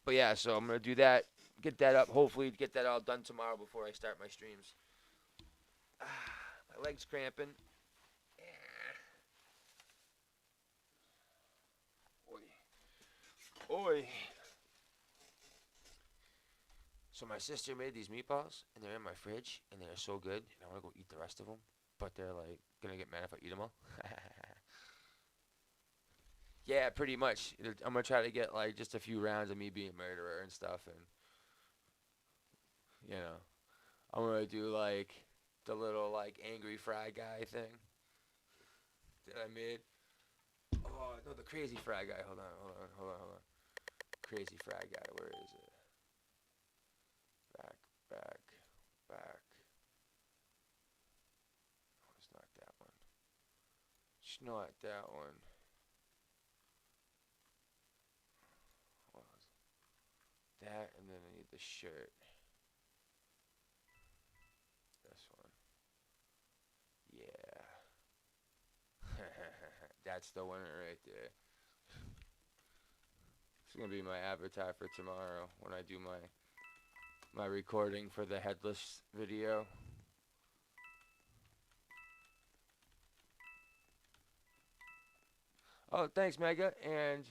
Speaker 2: But yeah, so I'm gonna do that, get that up. Hopefully, get that all done tomorrow before I start my streams. My legs cramping. Oi, oi. So my sister made these meatballs, and they're in my fridge, and they're so good, and I want to go eat the rest of them. But they're like gonna get mad if I eat them all. Yeah, pretty much. I'm gonna try to get like just a few rounds of me being a murderer and stuff, and you know, I'm gonna do like the little like angry fry guy thing that I made. Oh no, the crazy fry guy. Hold on. Crazy fry guy. Where is it? Back, back, back. Oh, it's not that one. It's not that one. What was that? And then I need the shirt. This one. Yeah. That's the winner right there. It's gonna be my avatar for tomorrow when I do my recording for the headless video. Oh, thanks, Mega, and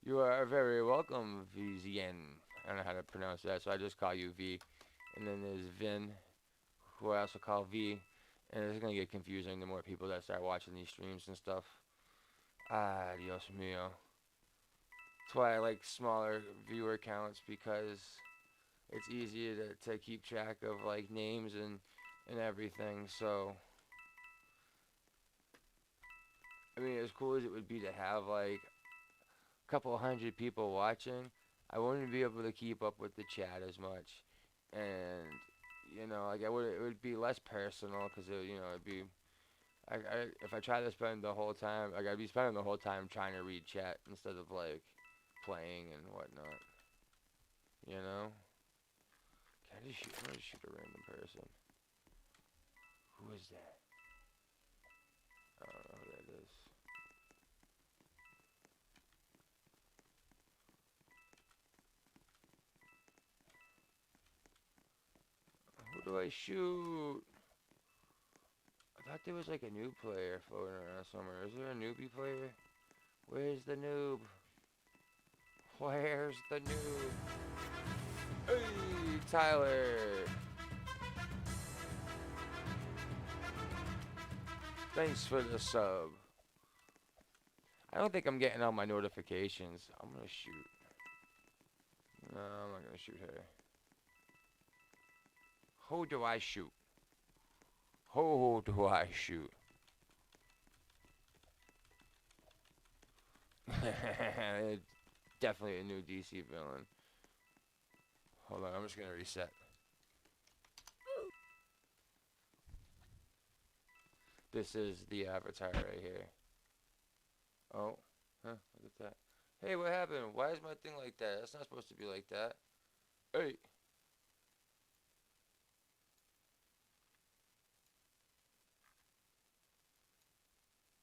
Speaker 2: you are very welcome, VZN. I don't know how to pronounce that, so I just call you V. And then there's Vin, who I also call V. And it's gonna get confusing the more people that start watching these streams and stuff. Ah, Dios mío. That's why I like smaller viewer counts, because it's easier to keep track of like names and everything. So I mean, as cool as it would be to have like a couple hundred people watching, I wouldn't be able to keep up with the chat as much, and like it would be less personal because it'd be if I try to spend the whole time, like I'd be spending the whole time trying to read chat instead of like playing and whatnot. You know? Can I just shoot? I'm gonna shoot a random person. Who is that? I don't know who that is. Who do I shoot? I thought there was like a new player floating around somewhere. Is there a newbie player? Where's the noob? Where's the noob? Hey, Tyler! Thanks for the sub. I don't think I'm getting all my notifications. I'm gonna shoot. No, I'm not gonna shoot her. Who do I shoot? Who do I shoot? Definitely a new DC villain. Hold on, I'm just gonna reset. This is the avatar right here. Oh, huh, look at that. Hey, what happened? Why is my thing like that? That's not supposed to be like that. Hey.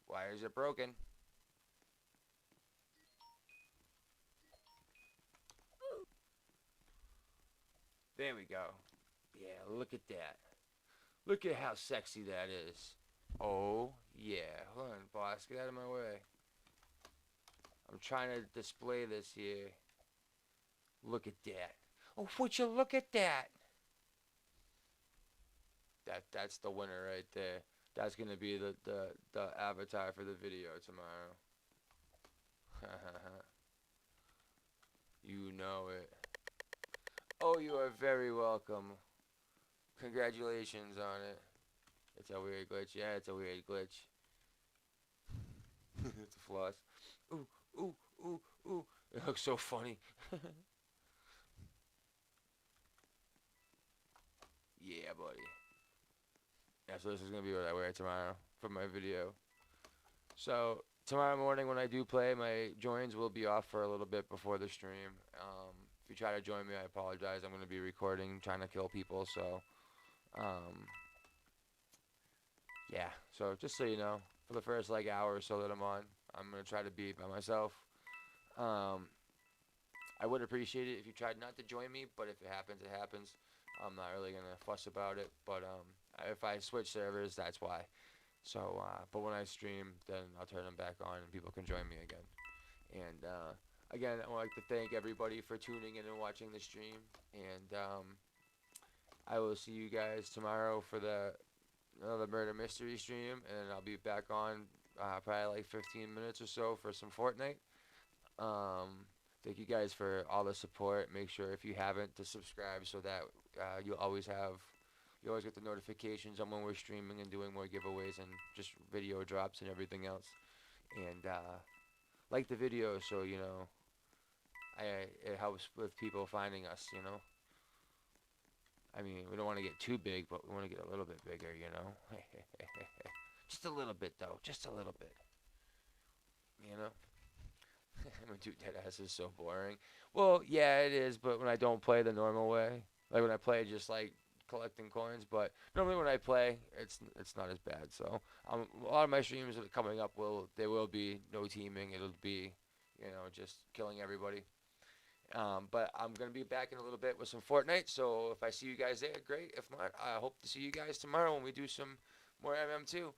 Speaker 2: Why is it broken? There we go. Yeah, look at that. Look at how sexy that is. Oh, yeah. Hold on, boss. Get out of my way. I'm trying to display this here. Look at that. Oh, would you look at that? That's the winner right there. That's gonna be the avatar for the video tomorrow. You know it. Oh, you are very welcome. Congratulations on it. It's a weird glitch. Yeah, it's a weird glitch. It's a floss. Ooh, ooh, ooh, ooh. It looks so funny. Yeah, buddy. Yeah, so this is going to be what I wear tomorrow for my video. So, tomorrow morning when I do play, my joins will be off for a little bit before the stream. If you try to join me, I apologize. I'm going to be recording, trying to kill people, so... yeah. So just so you know, for the first like hour or so that I'm gonna try to be by myself. Um, I would appreciate it if you tried not to join me, but if it happens, it happens. I'm not really gonna fuss about it. But if I switch servers, that's why. So, but when I stream, then I'll turn them back on and people can join me again. And again, I would like to thank everybody for tuning in and watching the stream. And I will see you guys tomorrow for the another murder mystery stream, and I'll be back on probably like 15 minutes or so for some Fortnite. Um, Thank you guys for all the support. Make sure if you haven't to subscribe so that you always get the notifications on when we're streaming and doing more giveaways and just video drops and everything else. And like the video so it helps with people finding us. I mean, we don't want to get too big, but we want to get a little bit bigger. Just a little bit though, just a little bit. You know. M2 Deadass is so boring. Well, yeah, it is, but when I don't play the normal way, like when I play just like collecting coins, but normally when I play, it's not as bad. So a lot of my streams that are coming up will be no teaming. It'll be just killing everybody. But I'm gonna be back in a little bit with some Fortnite. So if I see you guys there, great. If not, I hope to see you guys tomorrow when we do some more MM2.